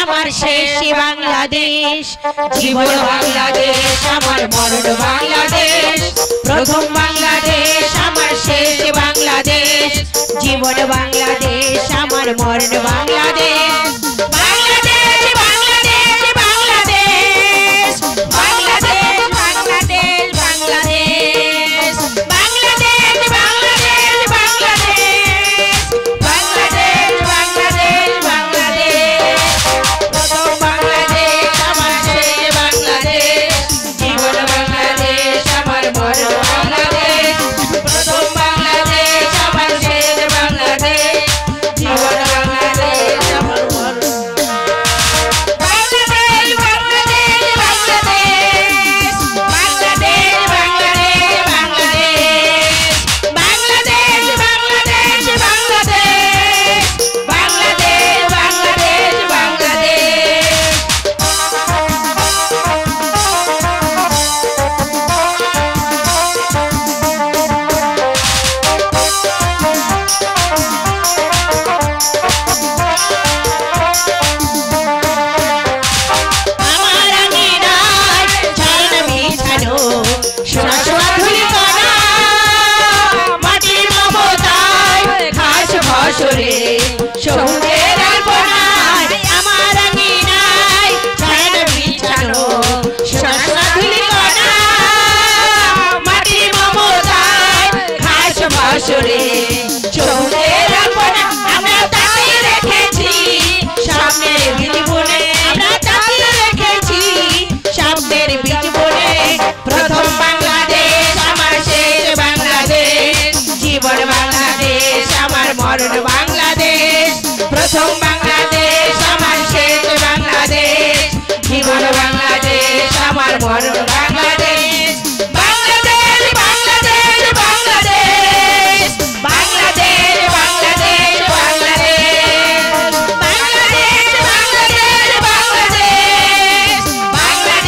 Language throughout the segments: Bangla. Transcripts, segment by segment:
আমার শেষ বাংলাদেশ জীবন বাংলাদেশ আমার মরণ বাংলাদেশ প্রথম বাংলাদেশ আমার শেষ বাংলাদেশ জীবন বাংলাদেশ আমার মরণ বাংলাদেশ প্রথম বাংলাদেশ আমার শেষ বাংলাদেশ জীবন বাংলাদেশ আমার মরণ বাংলাদেশ বাংলাদেশ বাংলাদেশ বাংলাদেশ বাংলাদেশ বাংলাদেশ বাংলাদেশ বাংলাদেশ বাংলাদেশ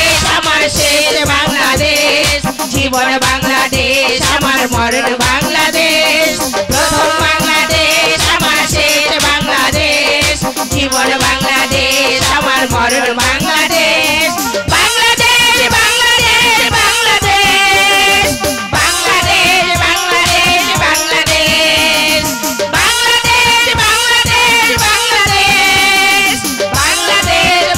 বাংলাদেশ বাংলাদেশ জীবন বাংলাদেশ আমার মরণ বাংলাদেশ প্রথম বাংলাদেশ আমার শেষ বাংলাদেশ জীবন বাংলাদেশ আমার মরণ বাংলাদেশ বাংলাদেশ বাংলাদেশ বাংলাদেশ বাংলাদেশ বাংলাদেশ বাংলাদেশ বাংলাদেশ বাংলাদেশ বাংলাদেশ বাংলাদেশ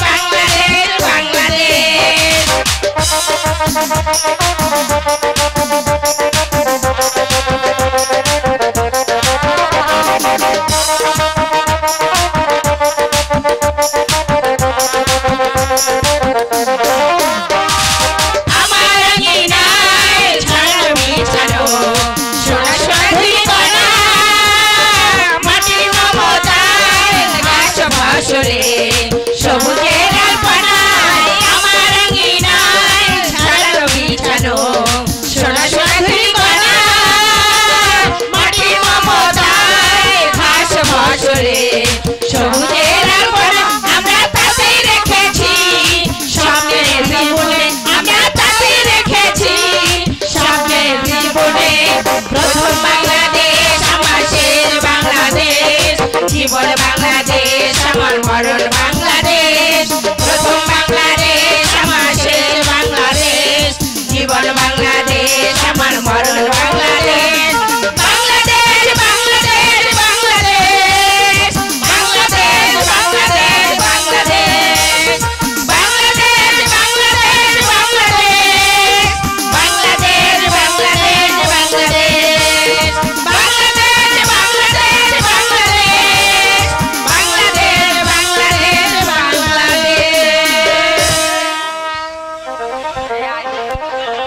বাংলাদেশ বাংলাদেশ জীবন বাংলাদেশ আমার মরণ বাংলাদেশ প্রথম বাংলাদেশ আমার শেষ বাংলাদেশ জীবন বাংলাদেশ আমার মরণ বাংলাদেশ বাংলাদেশ বাংলাদেশ বাংলাদেশ বাংলাদেশ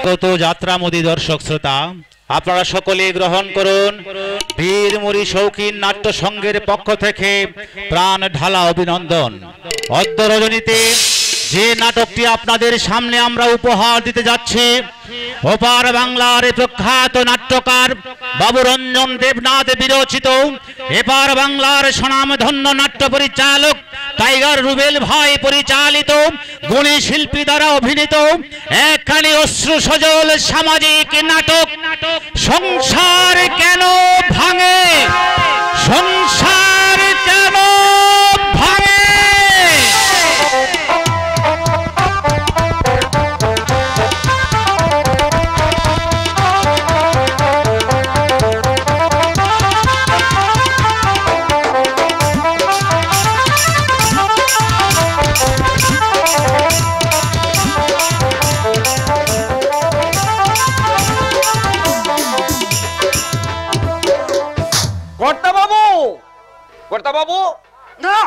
আগত যাত্রামোদী দর্শক শ্রোতা, আপনারা সকলে গ্রহণ করুন বীরমুরি শৌখিন নাট্য সংঘের পক্ষ থেকে প্রাণ ঢালা অভিনন্দন। অদ্য রজনীতে যে নাটকটি আপনাদের সামনে আমরা উপহার দিতে যাচ্ছি, ওপার বাংলার প্রখ্যাত নাট্যকার বাবুরঞ্জন দেবনাথ বিরচিত, এপার বাংলার স্বনামধন্য নাট্য পরিচালক টাইগার রুবেল ভাই পরিচালিত, গুণী শিল্পী দ্বারা অভিনীত একখানি অশ্রু সজল সামাজিক নাটক সংসার কেন ভাঙে, সংসার কেন ভাঙে। বাবু না,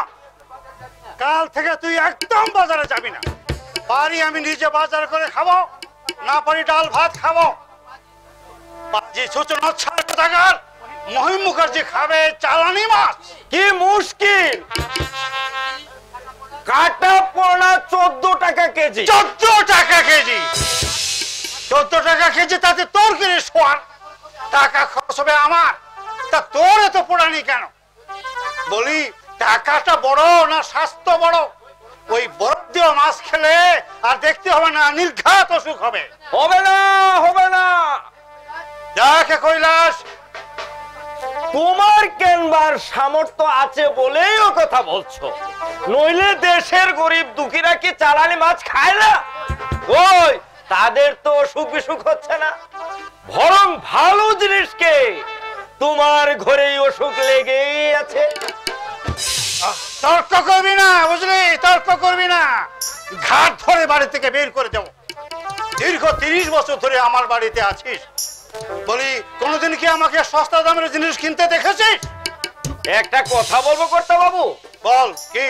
কাল থেকে তুই একদম বাজারে যাবি না। পারি আমি নিজে বাজার করে খাবো, না পারি ডাল ভাত খাবো। বাজি সূচনা ছাড়ার মহিম মুখার্জি খাবে চালানি মাছ। কি মুশকিল, কাটা পোড়া 14 টাকা কেজি। 14 টাকা কেজি, 14 টাকা কেজি, তাতে তোর কিনে শোয়ার টাকা খরচ হবে আমার, তা তোর এত পোড়ানি কেন? বলি টাকাটা বড় না স্বাস্থ্য বড়? ওই বরফ দেওয়া মাছ খেলে আর দেখতে হবে না নির্ঘাত অসুখ হবে। হবে না, হবে না। দেখে কৈলাস, তোমার কেনবার সামর্থ্য আছে বলেই ও কথা বলছো, নইলে দেশের গরিব দুঃখীরা কি চালানি মাছ খায় না? ওই তাদের তো অসুখ বিসুখ হচ্ছে না, বরং ভালো জিনিসকে তোমার ঘরেই অসুখ লেগেই আছে। তর্ক করবি না, বুঝলি? তর্ক করবি না, ঘাট ধরে বাড়ি থেকে বের করে দেবো। দীর্ঘ 30 বছর ধরে আমার বাড়িতে আছিস, বলি কোনোদিন কি আমাকে সস্তা দামের জিনিস কিনতে দেখেছিস? একটা কথা বলবো কর্তা বাবু। বল। কি?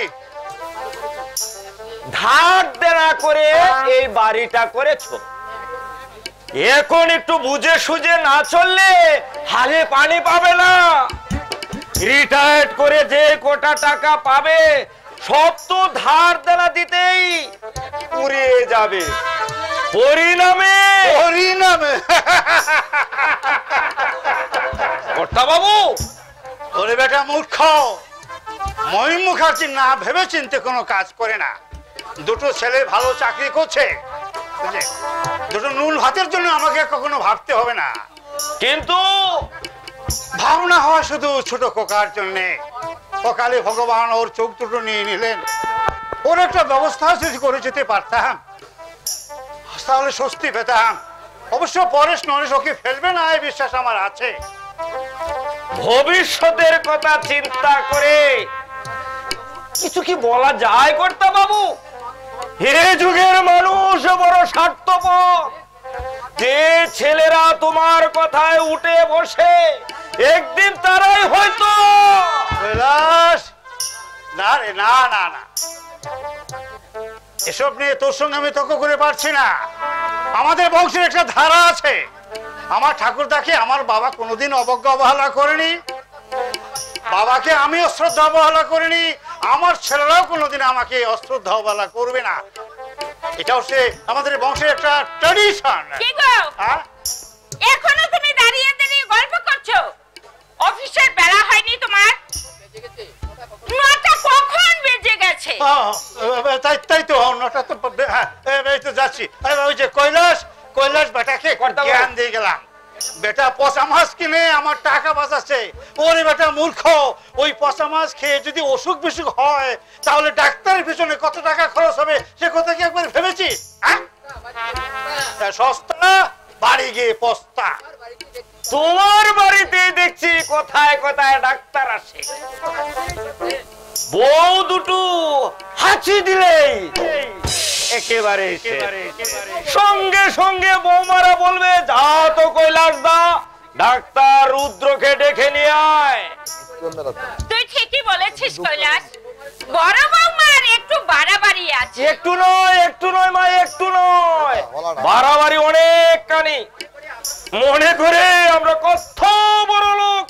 ধার দেনা করে এই বাড়িটা করেছো, এখন একটু বুঝে সুঝে না চললে হালে পানি পাবে না। রিটায়ার্ড করে যে কোটা টাকা পাবে সব তো ধার দেনা দিতেই উড়িয়ে যাবে। পরিণামে কর্তা বাবু, ওরে বেটা মূর্খ, মহিম মুখার্জি না ভেবে চিনতে কোনো কাজ করে না। দুটো ছেলে ভালো চাকরি করছে, দুটো নুন ভাতের জন্য আমাকে কখনো ভাবতে হবে না। কিন্তু ভাবনা হয় শুধু ছোট খোকার জন্যে। সকালে ভগবান ওর চোখ দুটো নিয়ে নিলেন, ওর একটা ব্যবস্থা যদি করে যেতে পারতাম তাহলে স্বস্তি পেতাম। অবশ্য পরেশ নরেশ ওকে ফেলবে না এই বিশ্বাস আমার আছে। ভবিষ্যতের কথা চিন্তা করে কিছু কি বলা যায় কর্তা বাবু? হে যুগের মানুষ বড় স্বার্থপর। যে ছেলেরা তোমার কথায় উঠে বসে একদিন তারাই হয়তো। না রে, না না না, এসব নিয়ে তোর সঙ্গে আমি তর্ক করে পারছি না। আমাদের বংশের একটা ধারা আছে, আমার ঠাকুরদাকে আমার বাবা কোনোদিন অবজ্ঞা অবহেলা করেনি, বাবাকে আমি অশ্রদ্ধা অবহেলা করিনি, আমার ছেলেরাও কোনোদিন আমাকে অশ্রদ্ধা অবহেলা করবে না। এটা হচ্ছে আমাদের বংশের একটা ট্র্যাডিশন। এখনো তুমি দাঁড়িয়ে দাঁড়িয়ে গল্প করছো? অফিসের বেলা হয়নি তোমার? 9টা কখন বেজে গেছে? তাই তো 9টা তো, এই তো যাচ্ছি। ওই যে কৈলাস বেটাকে জ্ঞান দিয়ে গেলাম, বেটা পচা মাছ কিনে আমার টাকা বাঁচাচ্ছে। ওরে বেটা মূর্খ, ওই পচা মাছ খেয়ে যদি অসুখ বিসুখ হয় তাহলে ডাক্তারের পিছনে কত টাকা খরচ হবে সে কথা কি একবার ভেবেছিস? সস্তা বাড়ি গিয়ে পস্তা। তোমার বাড়িতে দেখছি কোথায় কোথায় ডাক্তার আসে, বউ দুটো হাঁচি দিলেই একেবারে সঙ্গে সঙ্গে বৌমারা বলবে যা তো কৈলাস দা, ডাক্তার রুদ্রকে ডেকে নিয়ে আয়। তুই ঠিকই বলেছিস কৈলাস, বড় বৌমার একটু বাড়াবাড়ি আছে। একটু নয় মা, একটু নয়, বাড়াবাড়ি অনেক কানি। মনে করে আমরা কত বড় লোক।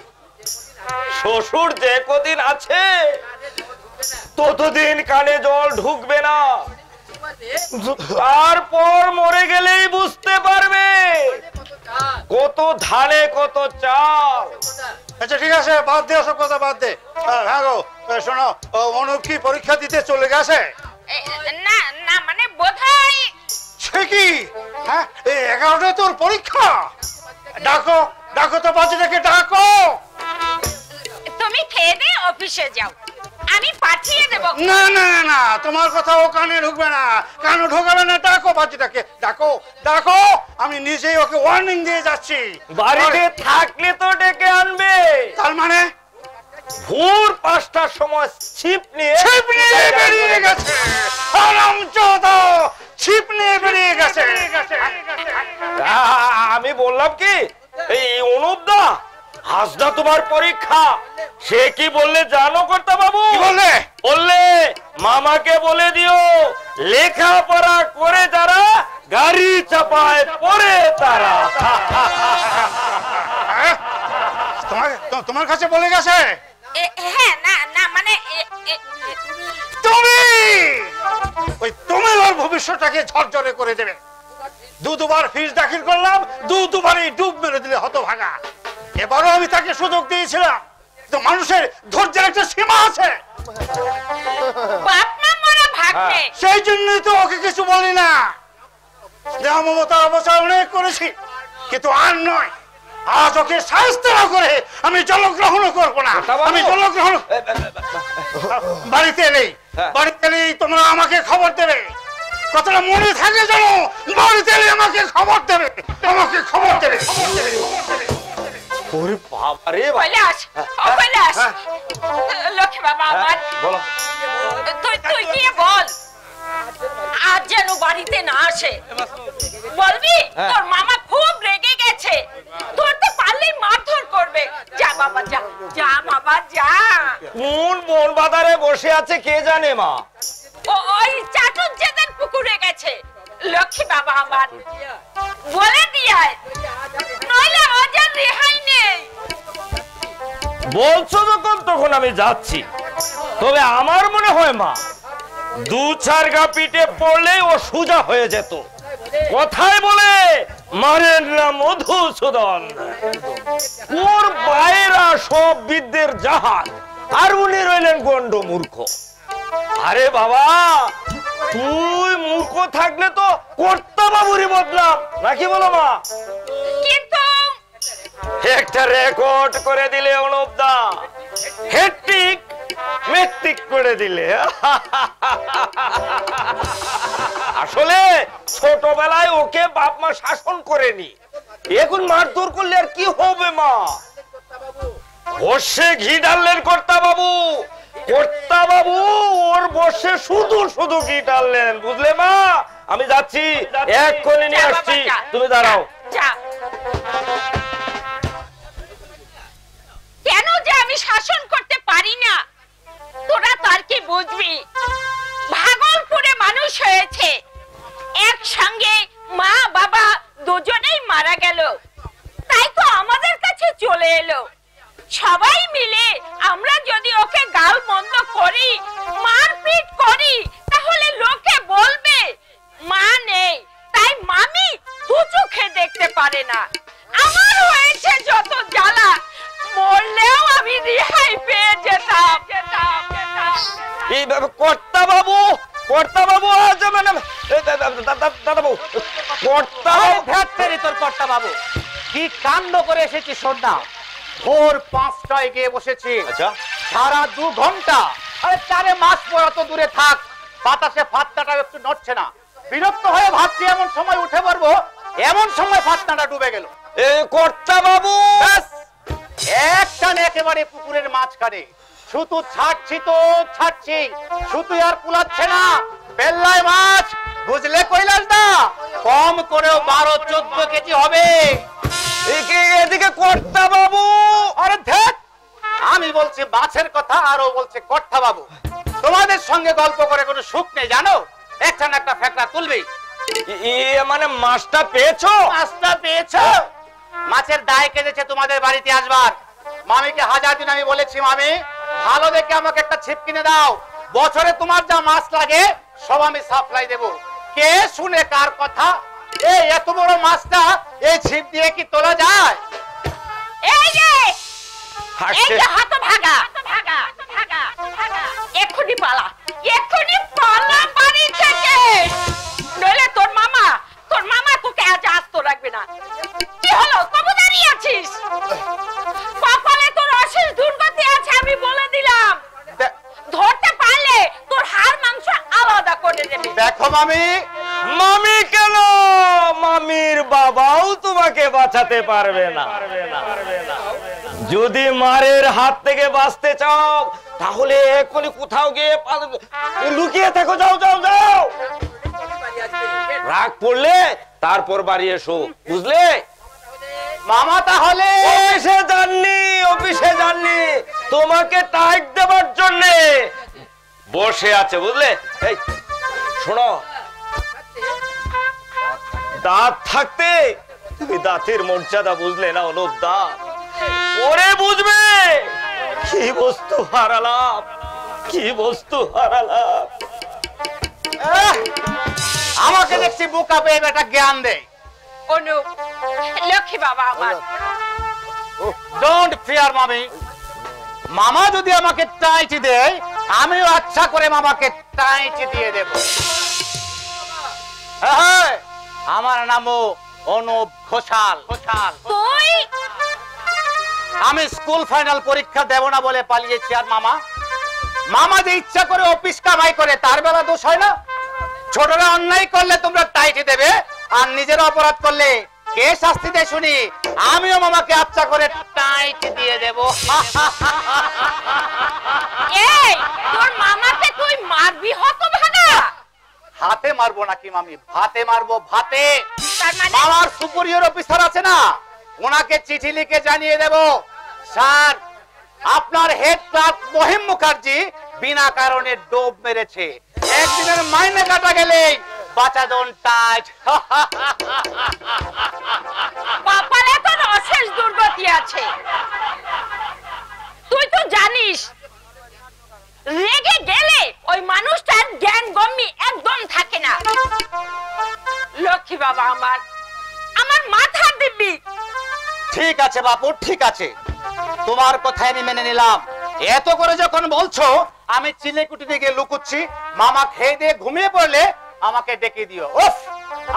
শ্বশুর যে কদিন আছে ততদিন কানে জল ঢুকবে না, তারপর মরে গেলেই বুঝতে পারবে কত ধানে কত চাল। আচ্ছা ঠিক আছে, বাদ দে সব কথা, বাদ দে। হ্যাঁ গো শোনো, অনুপ কি পরীক্ষা দিতে চলে গেছে? না না, মানে বোধহয়। সে কি? হ্যাঁ, এই 11টায় তোর পরীক্ষা? ডাকো ডাকো তো বাচ্চাটাকে, ডাকো। তুমি খেয়ে দিয়ে অফিসে যাও, আমি পাঠিয়ে দেব। না না না, তোমার কথা ও কানে ঢুকবে না, কানে ঢোকাবে না। ডাকো বাচ্চাটাকে, ডাকো ডাকো, আমি নিজেই ওকে ওয়ার্নিং দিয়ে যাচ্ছি। বাড়িতে থাকলে তো ডেকে আনবে। তার মানে ভোর 5টার সময় ছিপ নিয়ে বেরিয়ে গেছে। হারামজাদা, ছিপ নিয়ে বেরিয়ে গেছে। আমি বললাম কি, এই অনুপদা হাসদা তোমার পরীক্ষা, সে কি বললে জানো কর্তা বাবু? কি বললে? বললে মামাকে বলে দিও লেখাপড়া করে যারা গাড়ি চাপায় পড়ে তারা। তোমার কাছে বলে গেছে? হ্যাঁ, না না, মানে তুমি ওর ভবিষ্যৎটাকে ঝরঝরে করে দেবে। দুবার ফিস দাখিল করলাম, দুবারই ডুব মেরে দিলে হতভাগা। এবারও আমি তাকে সুযোগ দিয়েছিলাম, তো মানুষের ধৈর্যের একটা সীমা আছে। বাপ মা মরা ভাগ্নে। সেই জন্যই তো ওকে কিছু বলি না। দেহ মমতার অবস্থা অনেক করেছি, কিন্তু আর নয়। আজ ওকে শাস্তি না করে আমি জলগ্রহণ করব না। আমি জলগ্রহণ বাড়িতে এলেই তোমরা আমাকে খবর দেবে। কথাটা মনে থাকে জানো, বাড়িতে এলে আমাকে খবর দেবে, আমাকে খবর দেবে। ওরে বাবা রে, কৈলাস, কৈলাস, লক্ষ্মী বাবা আমার, বলো। তুই গিয়ে বল আজ যেন বাড়িতে না আসে। বলবি তোর মামা খুব রেগে গেছে, ধরতে পারলেই মারধর করবে। যা বাবা, যা যা বাবা, যা। কোন বন বাজারে বসে আছে কে জানে মা। ওই চাটুর যেদিন পুকুরে গেছে। লক্ষ্মী বাবা আমার, বলে দিয়ায়, নইলে অজার রেহাই নেই। বলছো যখন তখন আমি যাচ্ছি, তবে আমার মনে হয় মা 2-4 গা পিঠে পড়লে ও সোজা হয়ে যেত। কথায় বলে মারেন না মধুসূদন, ওর বাইরা সব বিদ্যের জাহাজ, আর উনি রইলেন গন্ড মূর্খ। আরে বাবা, তুই মূর্খ থাকলে তো কর্তা বাবুরই বদলাম, নাকি বলো মা? কিন্তু একটা রেকর্ড করে দিলে অনুপদা, হ্যাট্রিক মেট্রিক করে দিলে। আসলে ছোটবেলায় ওকে বাপ মা শাসন করেনি, এখন মারধর করলে আর কি হবে মা? বসে ঘি ডাললেন কর্তা বাবু, কর্তা বাবু ওর বসে শুধু শুধু ঘি ডাললেন, বুঝলে মা? আমি যাচ্ছি, এক্ষুনি নিয়ে আসছি, তুমি দাঁড়াও। কেন যে আমি শাসন করতে পারি না, তোরা তার কি বুঝবি? ভাগলপুরে মানুষ হয়েছে, একসঙ্গে মা বাবা দুজনেই মারা গেল, তাই তো আমাদের কাছে চলে এলো। সবাই মিলে আমরা যদি ওকে গাল মন্দ করি, মারপিট করি, তাহলে লোকে বলবে মা নেই, তাই মামি দু চোখে দেখতে পারে না। আমার হয়েছে যত জ্বালা, মরলেও আমি রেহাই পেয়ে যেতাম। এই কর্তা বাবু, কর্তা বাবু আজ মানে দাদা বাবু, কর্তা ভ্যাটকারি তোর কর্তা বাবু, কি কাণ্ড করে এসেছি শোন না। ভোর 5টায় গিয়ে বসেছি, আচ্ছা সারা 2 ঘন্টা। আরে 4 মাস পর অত দূরে থাক, বাতাসে ফাতনাটা একটু নড়ছে না। বিরক্ত হয়ে ভাবছি এমন সময় উঠে পড়বো, এমন সময় ফাতনাটা ডুবে গেল। এ কর্তা বাবু একটানে একেবারে পুকুরের মাঝখানে শুধু ছাড়ছি, শুধু আর কুলাচ্ছে না। বেল্লায় মাছ, বুঝলে কৈলাস দা, কম করেও 12-14 কেজি হবে। এদিকে কর্তা বাবু। আরে ধ্যাৎ, আমি বলছি মাছের কথা আর ও বলছে কর্তা বাবু। তোমাদের সঙ্গে গল্প করে কোনো সুখ নেই জানো, একটা না একটা ফেকরা তুলবি। মানে মাছটা পেয়েছো? মাছটা পেয়েছো? মাছের দায় কেটেছে তোমাদের বাড়িতে আসবার। মামিকে 1000 দিন আমি বলেছি, মামি ভালো দেখে আমাকে একটা ছিপ কিনে দাও, বছরে তোমার যা মাছ লাগে সব আমি সাপ্লাই দেব। কে শুনে কার কথা? এই এত বড় মাছটা এই ছিপ দিয়ে কি তোলা যায়? এই যে হাসছে। হতভাগা, এক্ষুনি পালা, এক্ষুনি পালা বাড়ি থেকে, নইলে তোর মামা তোকে আজ আস্ত রাখবে না। কি হলো, কবে দাঁড়িয়ে আছিস? কপালে তোর অশেষ দুর্গতি আছে আমি বলে দিলাম। ধরতে পারলে তোর হাড় মাংস আলাদা করে দেবে। দেখো মামি, মামি কেন, মামির বাবাও তোমাকে বাঁচাতে পারবে না। যদি মারের হাত থেকে বাঁচতে চাও তাহলে এখনই কোথাও গিয়ে লুকিয়ে থাকো। যাও যাও যাও, রাগ পড়লে তারপর বাড়ি এসো, বুঝলে? মামা তাহলে অফিসে যাননি তোমাকে টাইট দেবার জন্য বসে আছে, বুঝলে? এই শোনো, দাঁত থাকতে তুমি দাঁতের মর্যাদা বুঝলে না, অনুপ দাঁত পরে বুঝবে কি বস্তু হারালাম, কি বস্তু হারালাম। আমাকে দেখছি বোকা পেয়ে বেটা জ্ঞান দেয়। অনু, লক্ষ্মী বাবা আমার, ডোন্ট ফিয়ার মামি। মামা যদি আমাকে টাইট দেয় আমিও আচ্ছা করে মামাকে টাইট দিয়ে দেব। হ্যাঁ, আমার নামও অনুপ ঘোষাল। তুই আমি স্কুল ফাইনাল পরীক্ষা দেব না বলে পালিয়েছি। আর মামা যে ইচ্ছা করে অফিস কামাই করে তার বেলা দোষ হয় না? ছোটরা অন্যায় করলে তোমরা টাইট দেবে, আর নিজের অপরাধ করলে কে শাস্তি দেয় শুনি? আমিও মামাকে আচ্ছা করে টাইট দিয়ে দেব। এই তোর মামাকে তুই মারবি হতভাগা? হাতে মারবো নাকি মামি? ভাতে মারবো, ভাতে। তার মানে আমার সুপিরিয়র অফিসার আছে না, ওনাকে চিঠি লিখে জানিয়ে দেব, স্যার আপনার হেড ক্লার্ক মহিম মুখার্জি বিনা কারণে ডোব মেরেছে, একদিনের মাইনে কাটা গেলে বাঁচাদন টাইট। কপালে তোর অশেষ দুর্গতি আছে। তুই তো জানিস রেগে গেলে ওই মানুষটার জ্ঞান গম্যি একদম থাকে না। লক্ষ্মী বাবা আমার, আমার মাথা দিবি। ঠিক আছে বাপু, ঠিক আছে, তোমার কথা আমি মেনে নিলাম। এত করে যখন বলছো আমি চিলেকুটি দিকে লুকুচ্ছি, মামা খেয়ে দিয়ে ঘুমিয়ে পড়লে আমাকে ডেকে দিও। উফ,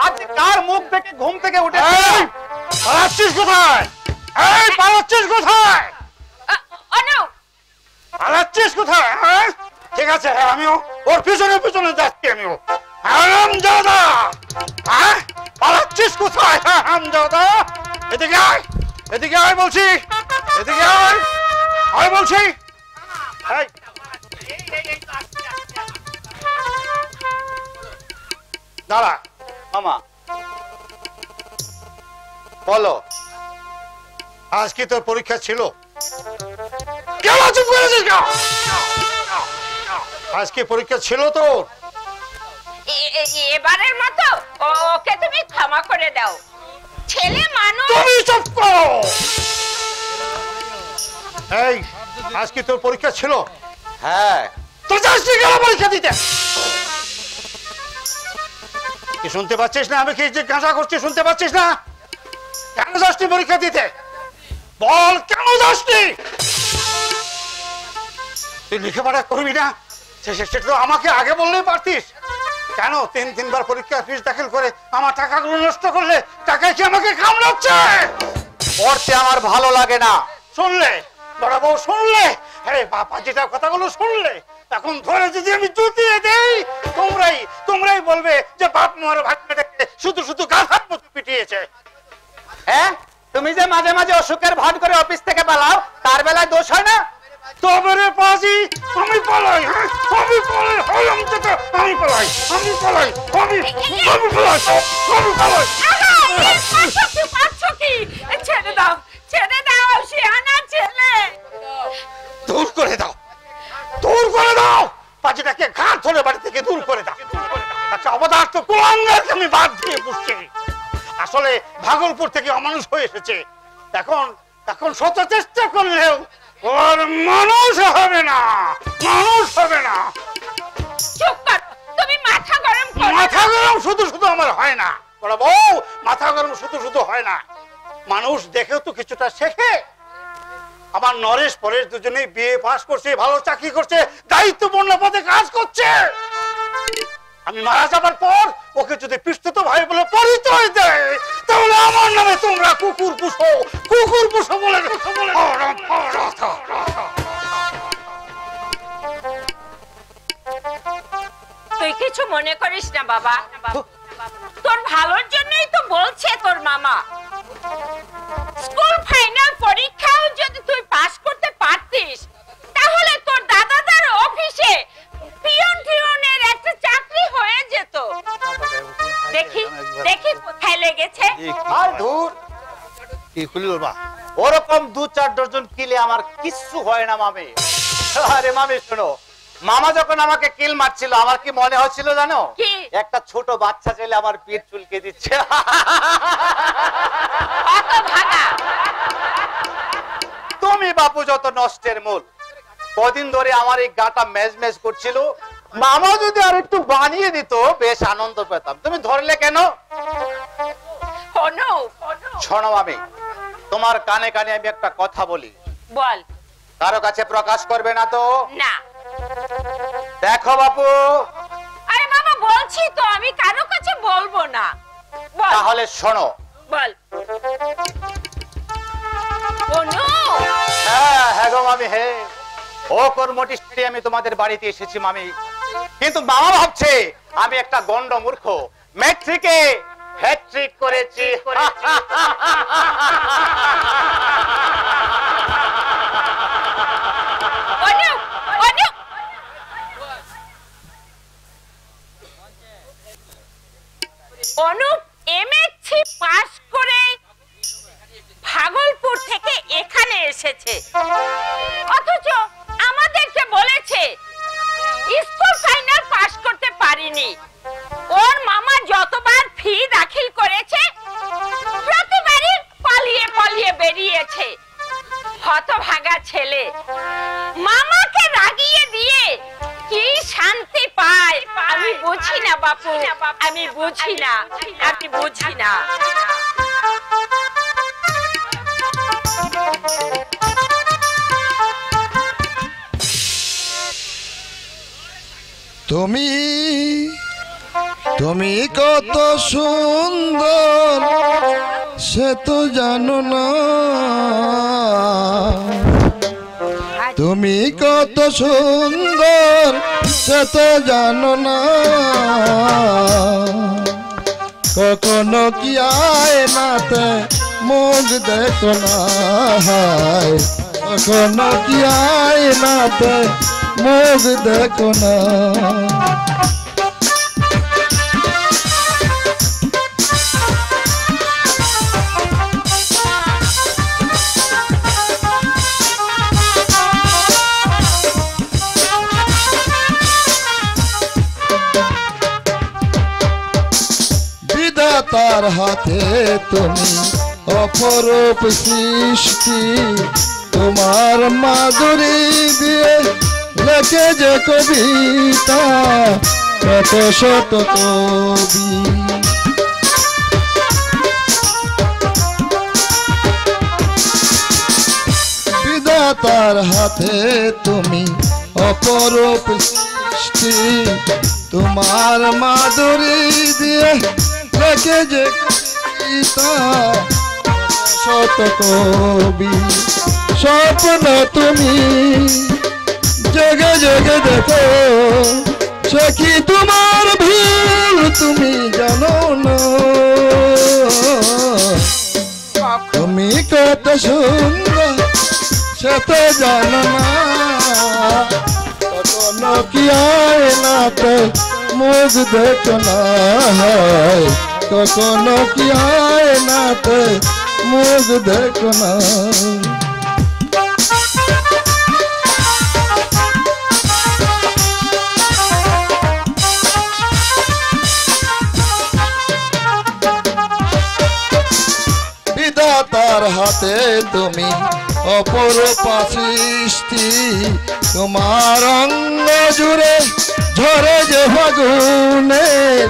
আজ কার মুখ দেখে ঘুম থেকে উঠে পালাচ্ছিস কোথায়? এই পালাচ্ছিস কোথায়? অনু, পালাচ্ছিস কোথায়? ঠিক আছে, আমিও ওর পিছনে পিছনে যাচ্ছি। আমিও হারামজাদা, পালাচ্ছিস কোথায়? হারামজাদা, এদিকে আয়, এদিকে আয় বলছি, এদিকে আয়, আয় বলছি। দাঁড়া মামা বলো, আজ কি তোর পরীক্ষা ছিল? কেন চুপ করেছিস? আজকে পরীক্ষা ছিল তোর? এবারের মতো ওকে তুমি ক্ষমা করে দাও। ছেলে মানুষ। তুমি চুপ করো। এই, আজ কি তোর পরীক্ষা ছিল? হ্যাঁ। তো যাসনি কেন পরীক্ষা দিতে? কি শুনতে পাচ্ছিস না? আমি কি যে গাঁজা করছি শুনতে পাচ্ছিস না? কেন যাসনি পরীক্ষা দিতে? বল, কেন যাসনি? তুই লেখাপড়া করবি না সেটা তো আমাকে আগে বললেই পারতিস। কেন 3-3 বার পরীক্ষা ফিস দাখিল করে আমার টাকাগুলো নষ্ট করলে? টাকায় কি আমাকে কামড়াচ্ছে? পড়তে আমার ভালো লাগে না। শুনলে বড় বউ, শুনলে? আরে বাবা যেটা কথাগুলো শুনলে, এখন ধরে যদি আমি জুতিয়ে দেই তোমরাই বলবে যে বাপ মার ভাগ্যটাকে শুধু শুধু গাধার মতো পিটিয়েছে। হ্যাঁ, তুমি যে মাঝে মাঝে অসুখের ভান করে অফিস থেকে পালাও, তার বেলায় দোষ হয় না? তবে পাজি আমি পালাই, আমি পালাই, হলাম যেটা আমি পালাই, আমি পালাই, আমি পালাই, আমি পালাই। ছেড়ে দাও, ছেড়ে দাও, শিয়ানা ছেলে। দূর করে দাও, দূর করে দাও। পাজিটাকে ঘাট ধরে বাড়ি থেকে দূর করে দাও। আচ্ছা অবদার্থ কুলাঙ্গারকে আমি বাদ দিয়ে বসছি। আসলে ভাগলপুর থেকে অমানুষ হয়ে এসেছে। এখন এখন শত চেষ্টা করলেও ওর মানুষ হবে না, মানুষ হবে না। চুপ কর, তুমি মাথা গরম করো না। মাথা গরম শুধু শুধু আমার হয় না বড় বউ, মাথা গরম শুধু শুধু হয় না। মানুষ দেখেও তো কিছুটা শেখে। আমার নরেশ পরেশ দুজনেই বিয়ে পাস করছে, ভালো চাকরি করছে, দায়িত্বপূর্ণ পদে কাজ করছে। আমি মারা যাবার পর ওকে যদি পিস্তত ভাই বলে পরিচয় দেয়, তাহলে আমার নামে তোমরা কুকুর পুষো, কুকুর পুষো বলে তুই কিছু মনে করিস না বাবা, তোর ভালোর জন্যই তো বলছে তোর মামা। স্কুল ফাইনাল পরীক্ষাও যদি তুই পাস করতে পারতিস, তাহলে তোর দাদাদার অফিসে পিয়ন টিয়নের একটা চাকরি হয়ে যেত। দেখি দেখি কোথায় লেগেছে। আর ধুর, কি খুলি বাবা? ওরকম 2-4 ডজন কিলে আমার কিচ্ছু হয় না মামি। আরে মামি শোনো, মামা যখন আমাকে কিল মারছিল আমার কি মনে হচ্ছিল জানো? কি? একটা ছোট বাচ্চা ছেলে আমার পিঠ চুলকে দিচ্ছে। অত ভাগা। তুমি বাপু যত নষ্টের মূল। কদিন ধরে আমার এই গাটা মেজমেজ করছিল, মামা যদি আর একটু বানিয়ে দিত বেশ আনন্দ পেতাম। তুমি ধরলে কেন? শোনো মামি, তোমার কানে কানে আমি একটা কথা বলি, বল। কারো কাছে প্রকাশ করবে না তো? না। দেখো বাপু, আরে বাবা বলছি তো আমি কারো কাছে বলবো না। বল। তাহলে শোনো। বল। অনু। হ্যাঁ হ্যাঁ গো মামি, হ্যাঁ ও কর্মটি আমি তোমাদের বাড়িতে এসেছি মামি, কিন্তু মামা ভাবছে আমি একটা গন্ড মূর্খ, ম্যাট্রিকে হ্যাট্রিক করেছি। অনু, অনু। অনুপ এমএসসি পাস করে ভাগলপুর থেকে এখানে এসেছে, অথচ আমাদেরকে বলেছে স্কুল ফাইনাল পাস করতে পারিনি। ওর মামা যতবার ফি দাখিল করেছে প্রতিবারই পালিয়ে পালিয়ে বেরিয়েছে। হতভাগা ছেলে, মামাকে রাগিয়ে দিয়ে কি শান্তি পায় আমি বুঝি না বাপু, আমি বুঝি না, আমি বুঝি না। তুমি তুমি কত সুন্দর সে তো জানো না, তুমি কত সুন্দর সে তো জানো না, কখনো কি আয়নাতে মুখ দেখো না, কখনো কি আয়নাতে মুখ দেখো না। বিধাতার হাতে তুমি অপরূপ সৃষ্টি, তোমার মাধুরী দিয়ে লেখে যে কবিতা কত শত কবি। বিধাতার হাতে তুমি অপরূপ সৃষ্টি, তোমার মাধুরী দিয়ে লেখে যে কবিতা শত কবি। স্বপ্ন তুমি জেগে জেগে দেখো, সে কি তোমার ভুল তুমি জানো না, তুমি কত সুন্দর সে তো জানো না, কখনো কি আয়নাতে মুখ দেখো না, কখনো কি আয়নাতে মুখ দেখো না। তার হাতে তুমি অপরূপা সৃষ্টি, তোমার অঙ্গ জুড়ে ঝরে যে ফাগুনের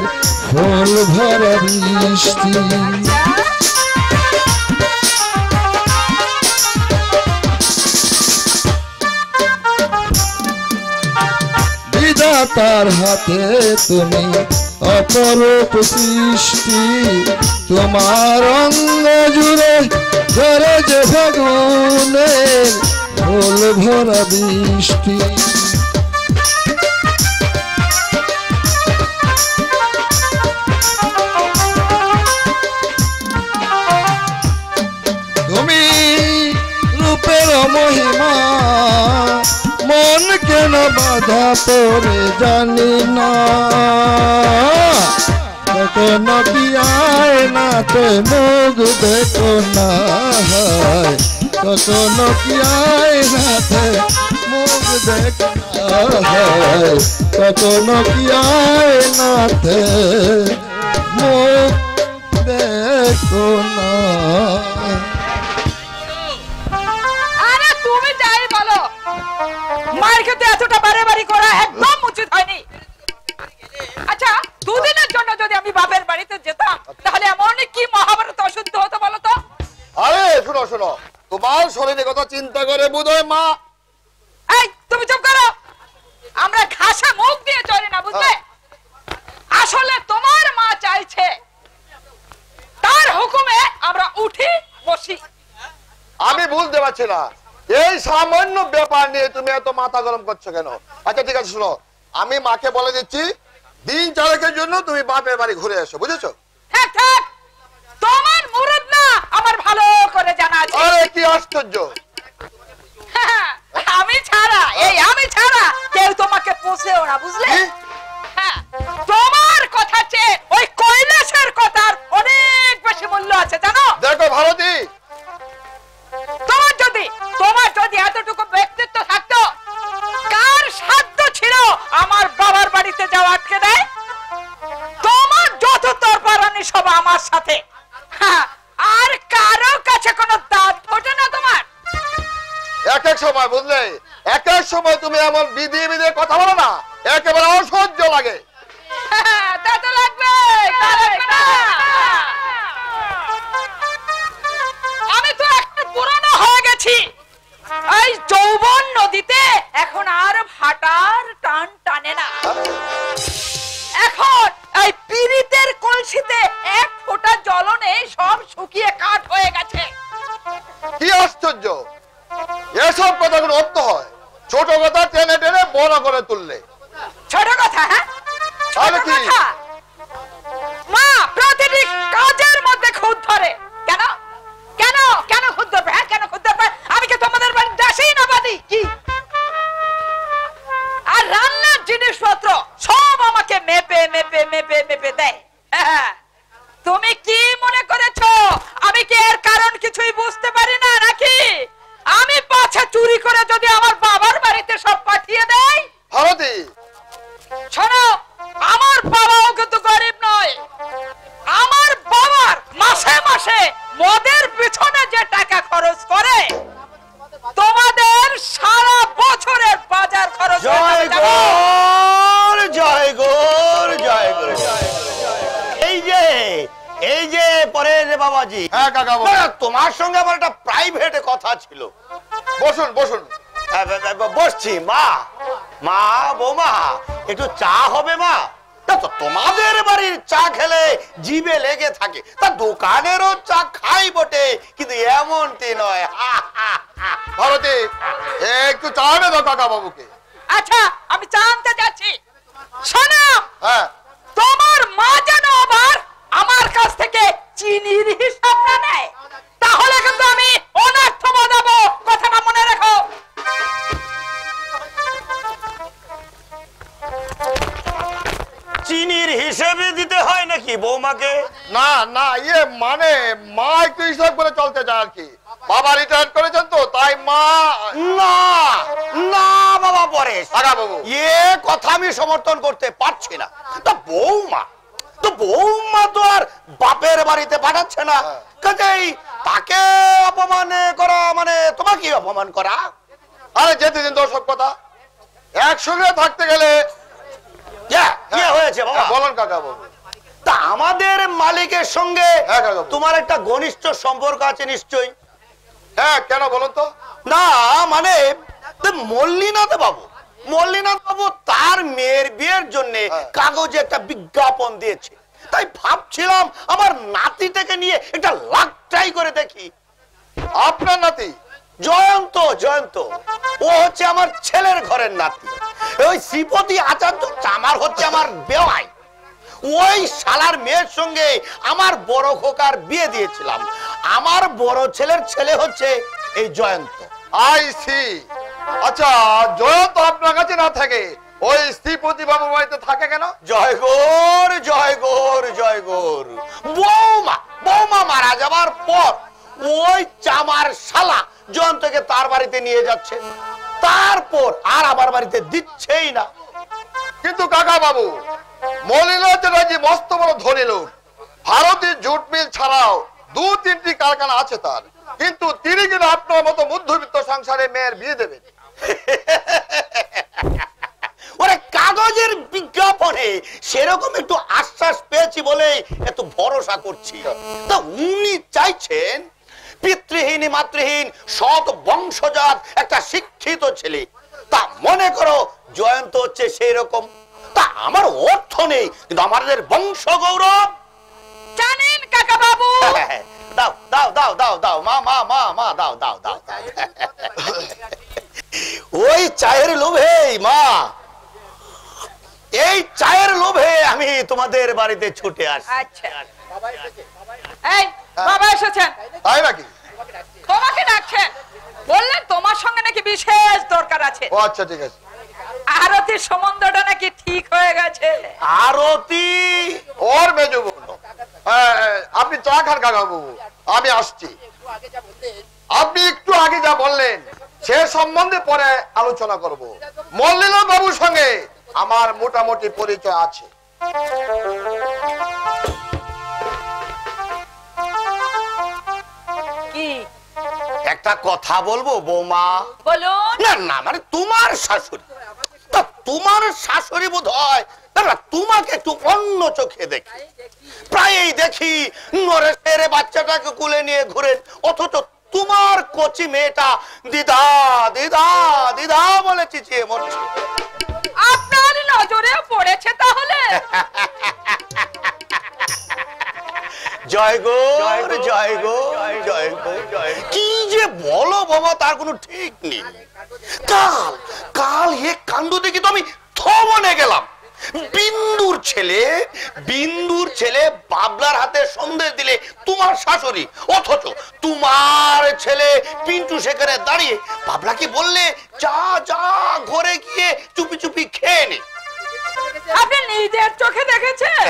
ফুল ভরা বৃষ্টি। বিধাতার হাতে তুমি অপরূপ সৃষ্টি, তোমার অঙ্গ জুড়ে ঝরে যে ফাগুনের ফুল ভরা বৃষ্টি। তুমি রূপের মহিমা মন কেন বাধা পড়ে জানি না, কখনো কি আয়নাতে মুখ দেখো না, কখনো কি আয়নাতে মুখ দেখো না, কখনো কি আয়নাতে মুখ দেখো না। আরে তুমি যাই বলো, মার খেতে এতটা বাড়াবাড়ি করা একদম উচিত হয়নি। আচ্ছা, দুদিনের জন্য যদি আমি বাপের বাড়িতে যেতাম তাহলে এমন কি মহাভারত অশুদ্ধ হতো বলো তো? আরে শোনো শোনো, তোমার শরীরের কথা চিন্তা করে বোধহয় মা। এই তুমি চুপ করো, আমরা ঘাসে মুখ দিয়ে চলি না, বুঝলে? আসলে তোমার মা চাইছে, তার হুকুমে আমরা উঠি বসি। আমি বুঝতে পারছি না এই সামান্য ব্যাপার নিয়ে তুমি এত মাথা গরম করছো কেন? আচ্ছা ঠিক আছে, শোনো, আমি মাকে বলে দিচ্ছি দিন চারেকের জন্য তুমি বাপের বাড়ি ঘুরে এসো, বুঝেছো? ঠিক ঠিক, তোমার মুরুদ না আমার ভালো করে জানা আছে। আরে কি আশ্চর্য, আমি ছাড়া, এই আমি ছাড়া কেউ তোমাকে পোষেও না, বুঝলে? হ্যাঁ, তোমার কথা চেয়ে ওই কৈলাসের কথার অনেক বেশি মূল্য আছে, জানো? দেখো ভারতী, তোমার যদি এতটুকু ব্যক্তিত্ব থাকতো, কার সাধ্য ছিল আমার বাবার বাড়িতে যাওয়া আটকে দেয়? তোমার যত তরবারানি সব আমার সাথে, আর কারো কাছে কোনো দাঁত ফোটে না তোমার। এক এক সময় বুঝলে, এক এক সময় তুমি এমন বিধিয়ে বিধিয়ে কথা বলো না, একেবারে অসহ্য লাগে। তা তো লাগবে, আমি তো একটা পুরনো হয়ে গেছি। এই যৌবন নদীতে এখন আর ভাটার টান টানে না। এখন এই পীড়িতের কলসিতে এক ফোঁটা জল নেই, সব শুকিয়ে কাঠ হয়ে গেছে। কি আশ্চর্য, এসব কথা কোনো অর্থ হয়? ছোট কথা টেনে টেনে বড় করে তুললে। ছোট কথা? হ্যাঁ, তাহলে কি? মা প্রতিটি কাজের মধ্যে খুদ ধরে। কেন কেন কেন খুদ ধরবে? হ্যাঁ, কেন খুদ ধরবে? আমি কি তোমাদের বাড়ির দাসী না বাদি কি? আর রান্নার জিনিসপত্র সব আমাকে মেপে মেপে মেপে মেপে দেয়। তুমি কি মনে করেছো আমি কি এর কারণ কিছুই বুঝতে পারি না নাকি? আমি পাছে চুরি করে যদি আমার বাবার বাড়িতে সব পাঠিয়ে দেয়? ভারতী, শোনো, আমার বাবাও কিন্তু গরিব নয়। আমার বাবার মাসে মাসে মদের পিছনে যে টাকা খরচ করে, তোমাদের সারা বছরের বাজার খরচ হয়ে জয় যাবে, জানো? গৌর, জয় গৌর, জয় গৌর। এই যে পরের বাবাজি, হ্যাঁ কাকা বলো। তোমার সঙ্গে আমার একটা প্রাইভেট কথা ছিল। বসুন বসুন। বসছি। মা, মা, বৌমা, একটু চা হবে মা? তা তো তোমাদের বাড়ির চা খেলে জিভে লেগে থাকে, তা দোকানেরও চা খাই বটে, কিন্তু এমনটি নয়। ভারতী, একটু চা এনে দাও কাকা বাবুকে। আচ্ছা, আমি চা আনতে যাচ্ছি। শোনো, হ্যাঁ, তোমার মা যেন আবার আমার কাছ থেকে চিনির হিসাব না নেয়, তাহলে কিন্তু আমি অনর্থ বাঁধাবো, কথাটা মনে রাখো। চিনির হিসেবে দিতে হয় নাকি বৌমাকে? না না, ইয়ে মানে মা একটু হিসাব করে চলতে চায় আর কি। বাবা রিটায়ার করেছেন তো, তাই মা। না না বাবা পরেশ, কাকা বাবু, এ কথা আমি সমর্থন করতে পারছি না। তা বৌমা তো আর বাপের বাড়িতে পাঠাচ্ছে না, কাজেই তাকে অপমান করা মানে তোমাকে অপমান করা? আরে যেতে দিন দর্শক কথা, একসঙ্গে থাকতে গেলে কি হয়েছে বাবা? বলুন কাকা বাবু। তা আমাদের মালিকের সঙ্গে হ্যাঁ কাকা বাবু। তোমার একটা ঘনিষ্ঠ সম্পর্ক আছে নিশ্চয়ই? হ্যাঁ, কেন বলুন তো? না মানে মল্লিনাথ বাবু তার মেয়ের বিয়ের জন্য কাগজে একটা বিজ্ঞাপন দিয়েছে, তাই ভাবছিলাম আমার নাতিটাকে নিয়ে একটা লাখ ট্রাই করে দেখি। আপনার নাতি? জয়ন্ত, ও হচ্ছে আমার ছেলের ঘরের নাতি। ওই শ্রীপতি আচার্য আমার হচ্ছে আমার বেওয়াই। ওই শালার মেয়ের সঙ্গে আমার বড় খোকার বিয়ে দিয়েছিলাম। আমার বড় ছেলের ছেলে হচ্ছে এই জয়ন্ত। I C. আচ্ছা, জয়ন্ত আপনার কাছে না থাকে ওই শ্রীপতি বাবু বাড়িতে থাকে কেন? জয়গোর বৌমা মারা যাবার পর ওই চামার শালা জয়ন্তকে তার বাড়িতে নিয়ে যাচ্ছে, তারপর আর আমার বাড়িতে দিচ্ছেই না। কিন্তু কাকা বাবু, মলিনাথ চ্যাটার্জি মস্ত বড় ধনী লোক। ভারতীয় জুট মিল ছাড়াও 2-3টি কারখানা আছে তার, কিন্তু তিনি কিনা আপনার মতো মধ্যবিত্ত সংসারে মেয়ের বিয়ে দেবেন? ওরে কাগজের বিজ্ঞাপনে সেরকম একটু আশ্বাস পেয়েছি বলে এত ভরসা করছি। তা উনি চাইছেন পিতৃহীন মাতৃহীন সৎ বংশজাত একটা শিক্ষিত ছেলে। তা মনে করো জয়ন্ত হচ্ছে সেই রকম। তা আমার অর্থ নেই, কিন্তু আমাদের বংশ গৌরব। জানেন কাকা বাবু, দাও দাও দাও দাও দাও মা মা মা মা দাও দাও দাও। ওই চায়ের লোভে মা, এই চায়ের লোভে আমি তোমাদের বাড়িতে ছুটে আসি। আচ্ছা এই বাবা এসেছেন। তাই নাকি? তোমাকে ডাকছেন, বললেন তোমার সঙ্গে নাকি বিশেষ দরকার আছে। ও আচ্ছা, ঠিক আছে। আরতির সম্বন্ধটা নাকি ঠিক হয়ে গেছে। আরতি ওর মেজো বোন। আপনি চা খান কাকা বাবু, আমি আসছি। আপনি একটু আগে যা বললেন সে সম্বন্ধে পরে আলোচনা করব। মল্লিনাথ বাবুর সঙ্গে আমার মোটামুটি পরিচয় আছে। কি একটা কথা বলবো বৌমা? বলুন। না না মানে তোমার শাশুড়ি, তা তোমার শাশুড়ি বোধ হয় তোমাকে একটু অন্য চোখে দেখি। প্রায়ই দেখি নরেশের বাচ্চাটাকে কুলে নিয়ে ঘুরেন, অথচ তোমার কচি মেয়েটা দিদা দিদা দিদা বলে চিচিয়ে মরছে। আপনার নজরে পড়েছে তাহলে? জয় গো জয় গো জয় গো। কি যে বলো বাবা, তার কোনো ঠিক নেই। কাল এ কাণ্ড দেখি তো আমি থমনে গেলাম। বিন্দুর ছেলে বাবলার হাতে সন্দেশ দিলে তোমার শাশুড়ি, অথচ তোমার ছেলে পিন্টু সেখানে দাঁড়িয়ে বাবলাকে বললে যা যা ঘরে গিয়ে চুপি চুপি খেয়ে নে। আপনি নিজের চোখে দেখেছেন?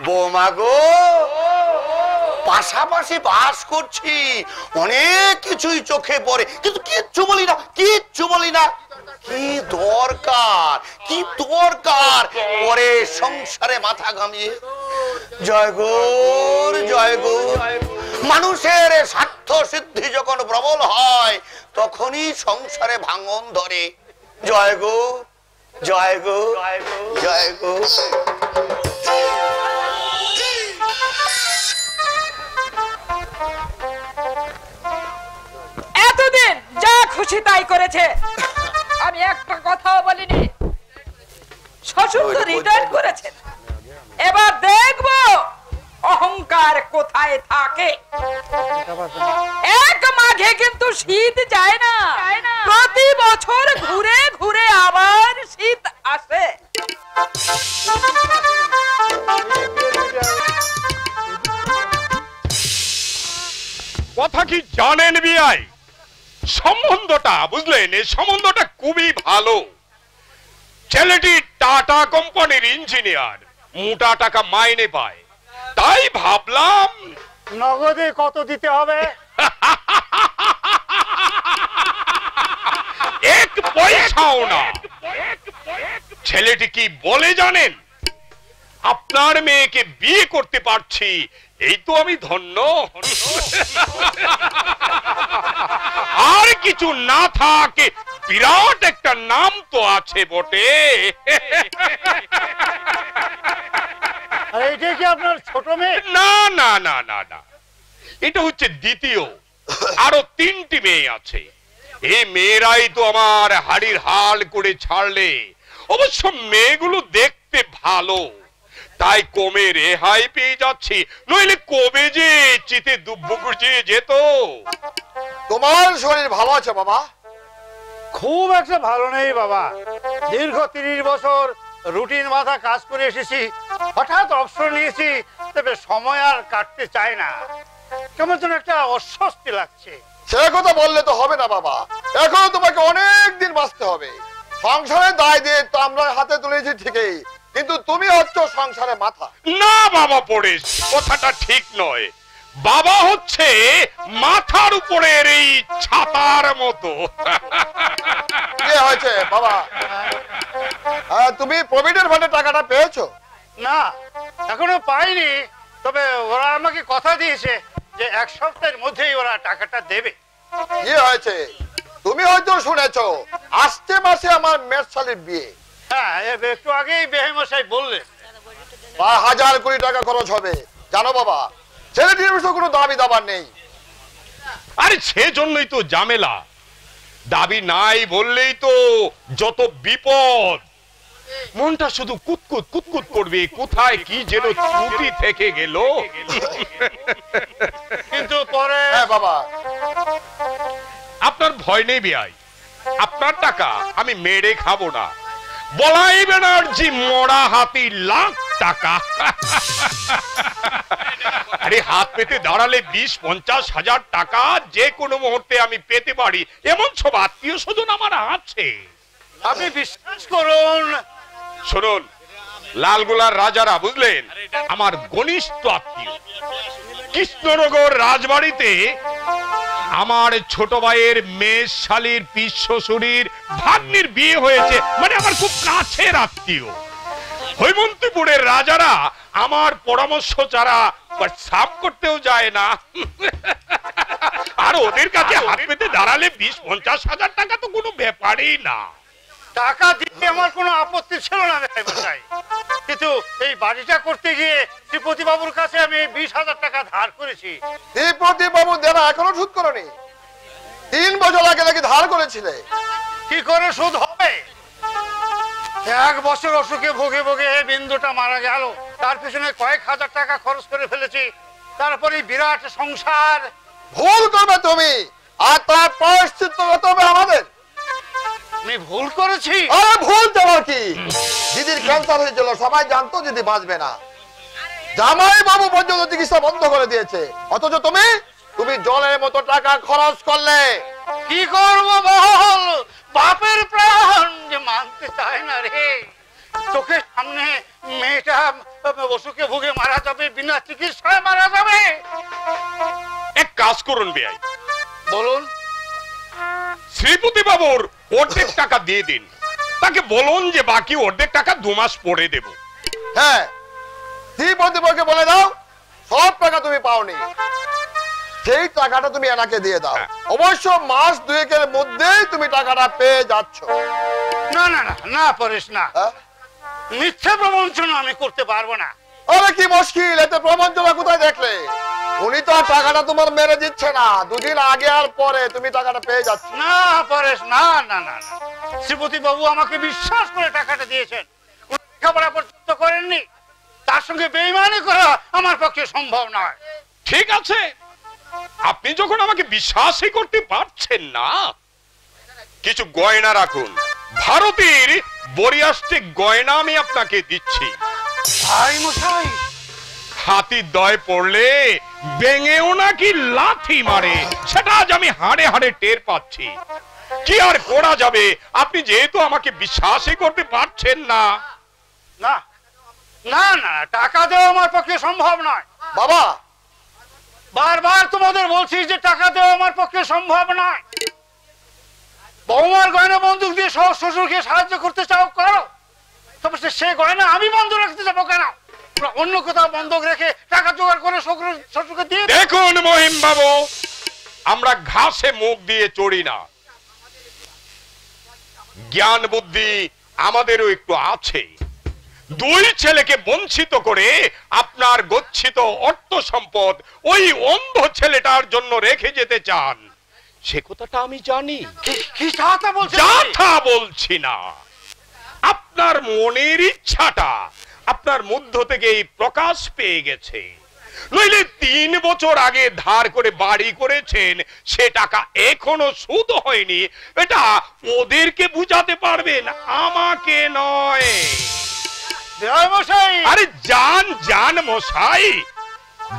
বৌমা গো, পাশাপাশি বাস করছি, অনেক কিছুই চোখে পড়ে, কিন্তু কিচ্ছু বলি না। কি দরকার পরে সংসারে মাথা ঘামিয়ে। জয় গো। মানুষের স্বার্থ সিদ্ধি যখন প্রবল হয় তখনই সংসারে ভাঙন ধরে। জয় গো। এতদিন যা খুশি তাই করেছে, আমি একটা কথাও বলিনি। শ্বশুর তো রিটায়ার করেছেন, এবার দেখবো অহংকার কোথায় থাকে। এক মাঘে কিন্তু শীত যায় না, প্রতি বছর ঘুরে ঘুরে আবার শীত আসে। কথা কি জানেন বিআই? সম্বন্ধটা বুঝলেন, এই সম্বন্ধটা খুবই ভালো। ছেলেটি টাটা কোম্পানির ইঞ্জিনিয়ার, মোটা টাকা মাইনে পায়, তাই ভাবলাম। নগদে কত দিতে হবে? এক পয়সাও না। ছেলেটি কি বলে জানেন? আপনার মেয়েকে বিয়ে করতে পারছি, এই তো আমি ধন্য। আর কিছু না থাকে, বিরাট একটা নাম তো আছে বটে। আর এইটা কি আপনার ছোট মেয়ে? না না না না না, এটা হচ্ছে দ্বিতীয়। আরো 3টি মেয়ে আছে। এই মেয়েরাই তো আমার হাড়ির হাল করে ছাড়লে। অবশ্য মেয়েগুলো দেখতে ভালো, তাই কমে রেহাই পেয়ে যাচ্ছি, নইলে কবে যে চিতে দুব্বু গুজিয়ে যেত। তোমার শরীর ভালো আছে বাবা? খুব একটা ভালো নেই বাবা। দীর্ঘ 30 বছর রুটিন মাথা কাজ করে এসেছি, হঠাৎ অবসর নিয়েছি, তবে সময় আর কাটতে চায় না। কেমন যেন একটা অস্বস্তি লাগছে। সে কথা বললে তো হবে না বাবা, এখনো তোমাকে অনেক দিন বাঁচতে হবে। সংসারের দায় দিয়ে তো আমরা হাতে তুলেছি ঠিকই, কিন্তু তুমি হচ্ছ সংসারের মাথা। না বাবা পড়েশ, কথাটা ঠিক নয়। বাবা হচ্ছে মাথার উপরের এই ছাতার মতো। কি হয়েছে বাবা? তুমি প্রভিডেন্ট ফান্ডের টাকাটা পেয়েছো? না, এখনো পাইনি, তবে ওরা আমাকে কথা দিয়েছে যে 1 সপ্তাহের মধ্যেই ওরা টাকাটা দেবে। কি হয়েছে? তুমি হয়তো শুনেছো আসছে মাসে আমার মেয়ের বিয়ে। হ্যাঁ, একটু আগেই বেহেমশাই বললেন। 1000 কোটি টাকা খরচ হবে জানো বাবা। ছেলেটির বিষয়ে কোনো দাবি দাবার নেই। আরে সেজন্যই তো ঝামেলা। দাবি নাই বললেই তো যত বিপদ। মনটা শুধু কুতকুত কুতকুত করবে, কোথায় কি যেন ত্রুটি থেকে গেল। কিন্তু পরে বাবা, আপনার ভয় নেই বিয়াই, আপনার টাকা আমি মেরে খাবো না। বলাই ব্যানার্জি মরা হাতি লাখ টাকা। আরে হাত পেতে দাঁড়ালে 20-50 হাজার টাকা যে কোনো মুহূর্তে আমি পেতে পারি, এমন সব আত্মীয় স্বজন আমার আছে। আপনি বিশ্বাস করুন। শুনুন, লালগোলার রাজারা বুঝলেন আমার ঘনিষ্ঠ আত্মীয়। কৃষ্ণনগর রাজবাড়িতে আমার ছোট ভাইয়ের মেয়ে শালীর পিস শ্বশুরের ভাগ্নির বিয়ে হয়েছে, মানে আমার খুব কাছের আত্মীয়। হৈমন্তীপুরের রাজারা আমার পরামর্শ ছাড়া সাফ করতেও যায় না। আর ওদের কাছে হাত পেতে দাঁড়ালে 20-50 হাজার টাকা তো কোনো ব্যাপারই না। টাকা দিতে আমার কোনো আপত্তি ছিল না, কিন্তু এই বাড়িটা করতে গিয়ে শ্রীপতি বাবুর কাছে আমি 20,000 টাকা ধার করেছি। শ্রীপতি বাবু দেনা এখনো শোধ করনি? 3 বছর আগে নাকি ধার করেছিলে। কি করে শোধ হবে? 1 বছর অসুখে ভোগে ভোগে বিন্দুটা মারা গেল, তার পিছনে কয়েক হাজার টাকা খরচ করে ফেলেছি। তারপরে বিরাট সংসার। ভুল করবে তুমি, আর তার প্রায়শ্চিত্ত করতে হবে আমাদের। আমি ভুল করেছি? আরে ভুল দেওয়ার কি? দিদির ক্যান্সার হয়েছিল, সবাই জানতো দিদি বাঁচবে না। জামাই বাবু পর্যন্ত চিকিৎসা বন্ধ করে দিয়েছে, অথচ তুমি জলের মতো টাকা খরচ করলে। কি করবো বল? বাপের প্রাণ যে মানতে চায় না রে। চোখের সামনে মেয়েটা অসুখে ভুগে মারা যাবে, বিনা চিকিৎসায় মারা যাবে। এক কাজ করুন বেয়াই, বলুন। শ্রীপতি বাবুর অর্ধেক টাকা দিয়ে দিন, তাকে বলুন যে বাকি অর্ধেক টাকা 2 মাস পরে দেব। হ্যাঁ, শ্রীপতি বাবুকে বলে দাও সব টাকা তুমি পাওনি, সেই টাকাটা তুমি এনাকে দিয়ে দাও। অবশ্য মাস 2-এর মধ্যেই তুমি টাকাটা পেয়ে যাচ্ছ। না না না না পরেশ, না, মিথ্যে প্রবঞ্চনা আমি করতে পারবো না। আরে কি মুশকিল, এতে প্রবঞ্চনা কোথায় দেখলে? উনি তো আর টাকাটা তোমার মেরে দিচ্ছে না, 2 দিন আগে আর পরে তুমি টাকাটা পেয়ে যাচ্ছ। না পরেশ, না না না, শ্রীপতি বাবু আমাকে বিশ্বাস করে টাকাটা দিয়েছেন, লেখাপড়া পর্যন্ত করেননি। তার সঙ্গে বেইমানি করা আমার পক্ষে সম্ভব নয়। ঠিক আছে, আপনি যখন আমাকে বিশ্বাসই করতে পারছেন না, কিছু গয়না রাখুন। ভারতের বরিয়াস্টে গয়না আমি আপনাকে দিচ্ছি। ভাই মশাই, হাতির দয় পড়লে বেঙেও নাকি লাথি মারে, সেটা আজ আমি হাড়ে হাড়ে টের পাচ্ছি। কি আর করা যাবে, আপনি যেহেতু আমাকে বিশ্বাসই করতে পারছেন না। না না না, টাকা দেওয়া আমার পক্ষে সম্ভব নয়। বাবা, বারবার তোমাদের বলছি যে টাকা দেওয়া আমার পক্ষে সম্ভব নয়। বৌমার গয়না বন্দুক দিয়ে শ্বশুরকে সাহায্য করতে চাও, করো, তবে সে গয়না আমি বন্ধ রাখতে যাবো কেন? অন্য কোথাও বন্ধক রেখে টাকা জোগাড় করে শ্বশুরকে দিয়ে। দেখুন মহিম বাবু, আমরা ঘাসে মুখ দিয়ে চড়ি না, জ্ঞান বুদ্ধি আমাদেরও একটু আছে। দুই ছেলেকে বঞ্চিত করে আপনার গচ্ছিত অর্থ সম্পদ ওই অন্ধ ছেলেটার জন্য রেখে যেতে চান, সে কথাটা আমি জানি। কি কথা বলছেন? যাথা বলছি না, আপনার মনের ইচ্ছাটা আপনার মধ্য থেকেই প্রকাশ পেয়ে গেছে। নইলে 3 বছর আগে ধার করে বাড়ি করেছেন, সে টাকা এখনো সুদ হয়নি, এটা ওদেরকে বুঝাতে পারবেন, আমাকে নয়। আরে জান জান মশাই,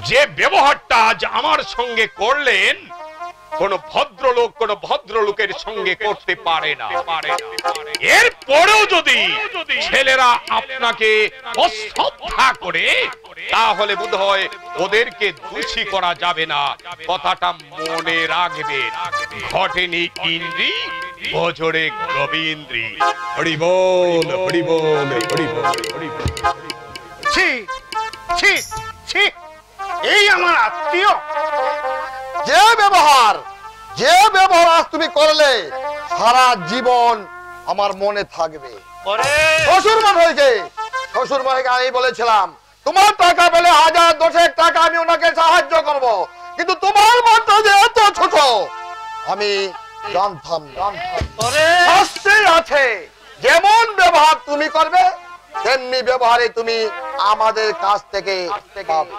যে ব্যবহারটা আজ আমার সঙ্গে করলেন কোন ভদ্রলোকের সঙ্গে করতে পারে না। এরপরেও যদি ছেলেরা আপনাকে অশ্রদ্ধা করে, তাহলে বোধহয় ওদেরকে দোষী করা যাবে না। কথাটা মনে রাখবেন, ঘটেনি ইন্দ্রি বজরে গোবিন্দ্রি। হরি বল, হরি বল, হরি বল, হরি বল। ছি ছি ছি, এই আমার আত্মীয়। যে ব্যবহার আজ তুমি করলে সারা জীবন আমার মনে থাকবে। শ্বশুর মশাইকে আমি বলেছিলাম তোমার টাকা পেলে 1000 টাকা আমি ওনাকে সাহায্য করব, কিন্তু তোমার মনটা যে এত ছোট আমি জানতাম না। আছে যেমন ব্যবহার তুমি করবে তেমনি ব্যবহারে তুমি আমাদের কাছ থেকে পাবে।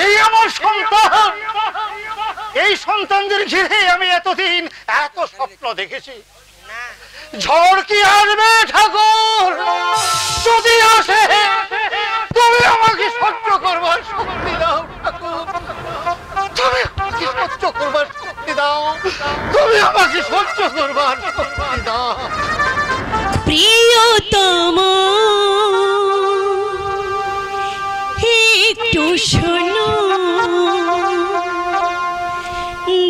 এই আমার সন্তান, এই সন্তানদের ঘিরে আমি এতদিন এত স্বপ্ন দেখেছি। ঝড় কি আসবে ঠাকুর, যদি আসে তুমি আমাকে সহ্য করবার শক্তি দাও ঠাকুর, তুমি আমাকে সহ্য করবার শক্তি দাও, তুমি আমাকে সহ্য করবার শক্তি দাও। প্রিয়তম একটু শোনো,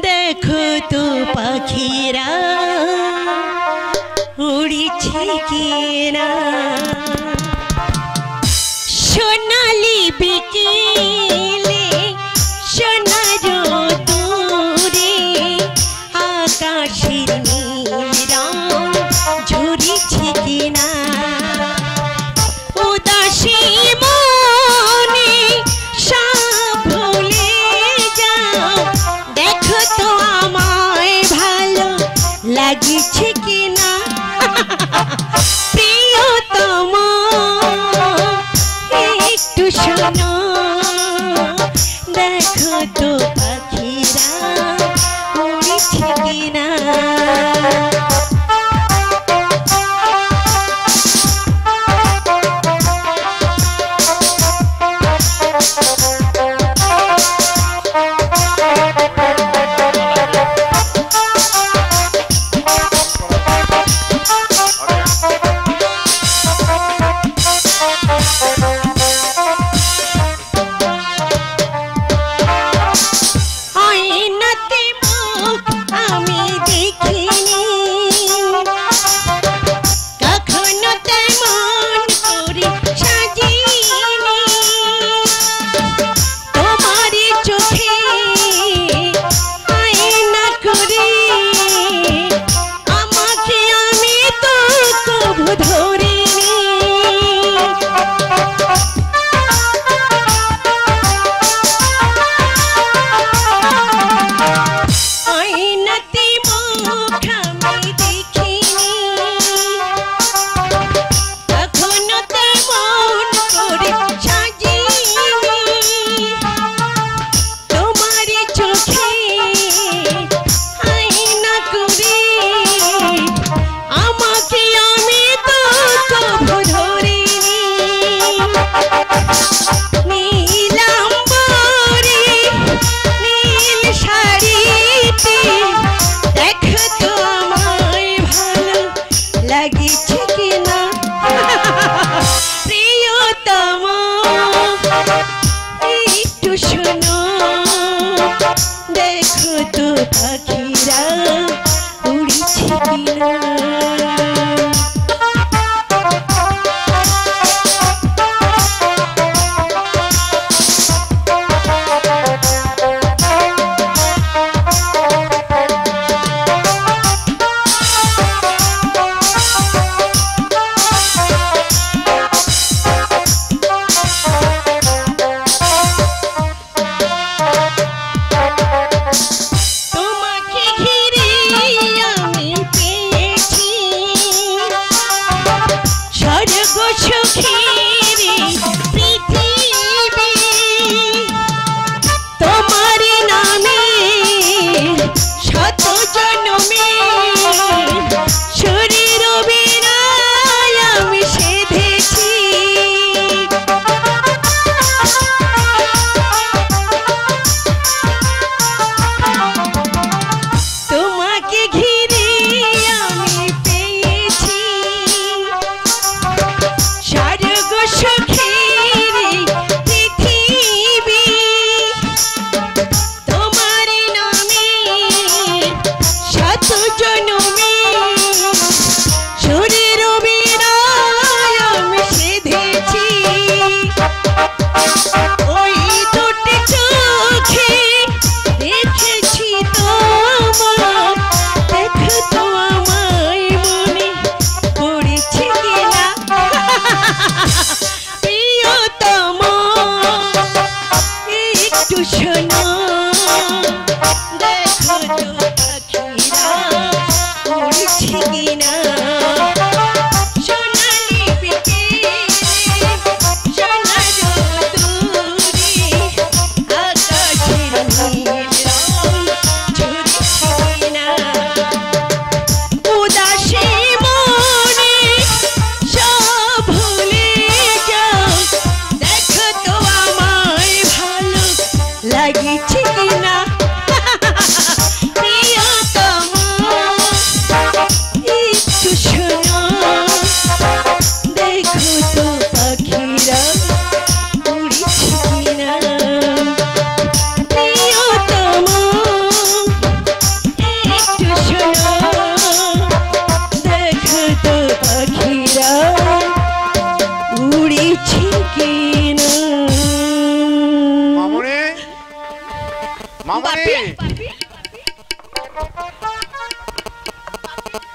দেখো তো পাখিরা উড়ছে কিনা, সোনালি বিকেলে সোনার দূরে আকাশের নীল রং ঝরিছে কিনা, উদাসী মনে সব ভুলে যাও, দেখো তো আমায় ভালো লাগছে কিনা। প্রিয়তম একটু শোনো, দেখো তো পাখিরা উড়ছে কিনা।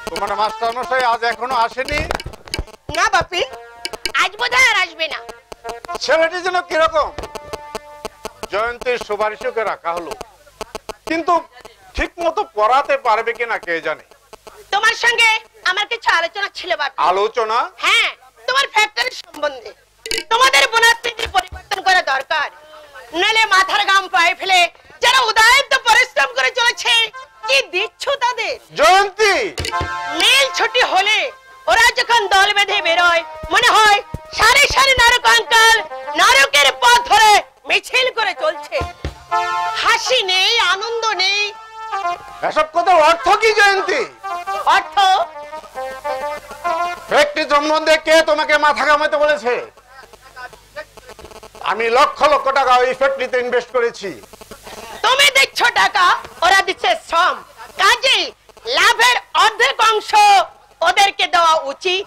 তোমার মাস্টার মশাই আজ এখনো আসেনি? না বাপি, আজ বোধহয় আর আসবে না। ছেলেটি যেন কিরকম। জয়ন্তীর সুপারিশকে রাখা হলো, কিন্তু ঠিক মতো পড়াতে পারবে কিনা কে জানে। তোমার সঙ্গে আমার কিছু আলোচনা ছিল বাপি। আলোচনা? হ্যাঁ, তোমার ফ্যাক্টরি সম্বন্ধে। তোমাদের বোনাসটি পরিবর্তন করা দরকার, নইলে মাথার ঘাম পায়ে ফেলে যারা উদয়ন্ত পরিশ্রম করে চলেছে কি দিচ্ছ তাদের? জয়ন্তী, মেল ছুটি হলে ওরা যখন দল বেঁধে বেরোয় মনে হয় সারি সারি নরক কঙ্কাল নরকের পথ ধরে মিছিল করে চলছে। হাসি নেই, আনন্দ নেই। এসব কথার অর্থ কি জয়ন্তী? অর্থ? ফ্যাক্টরি সম্বন্ধে কে তোমাকে মাথা ঘামাতে বলেছে? আমি লক্ষ লক্ষ টাকা ওই ফ্যাক্টরিতে ইনভেস্ট করেছি। তুমি দিচ্ছ টাকা, ওরা দিচ্ছে শ্রম, কাজে লাভের অর্ধেক অংশ ওদেরকে দেওয়া উচিত।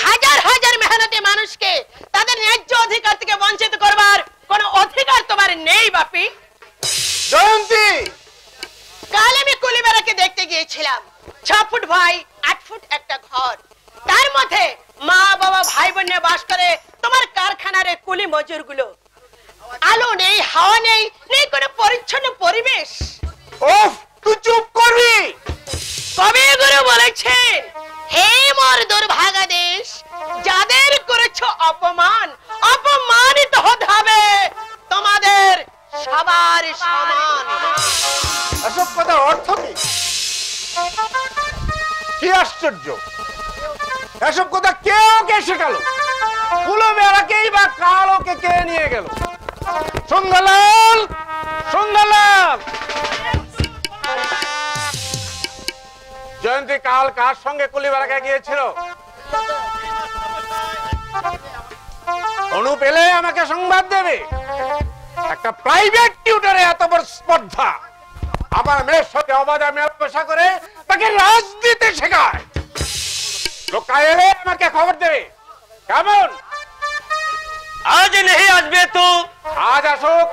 হাজার হাজার মেহনতি মানুষকে তাদের ন্যায্য অধিকার থেকে বঞ্চিত করবার কোন অধিকার তোমার নেই বাপি। জয়ন্তী, কাল আমি কুলিবেড়াকে দেখতে গিয়েছিলাম। 6 ফুট ভাই 8 ফুট একটা ঘর, তার মধ্যে মা বাবা ভাই বোন নিয়ে বাস করে তোমার কারখানার কুলি মজুর গুলো। আলো নেই, হাওয়া নেই, নেই কোনো পরিচ্ছন্ন পরিবেশ। ওফ, তুই চুপ করবি। কবিগুরু বলেছেন, হে মোর দুর্ভাগা দেশ, যাদের করেছ অপমান, অপমানিত হতে হবে তোমাদের সবার সমান। এসব কথার অর্থ কি? কি আশ্চর্য! এসব কথা কে শেখালো? কুলবেড়াকেই বা কাল ওকে কে নিয়ে গেল? সুন্দরলাল, সুন্দরলাল! জয়ন্তী কাল কার সঙ্গে কুলিবেড়াকে গিয়েছিল? অনু পেলে আমাকে সংবাদ দেবে। একটা প্রাইভেট টিউটরে এত বড় স্পর্ধা, আমার মেয়ের সাথে অবাধে মেলামেশা করে তাকে রাজনীতি শেখায়। লোকা এলে আমাকে খবর দেবে। কেমন? আজ নেই আসবে তো? আজ আসুক,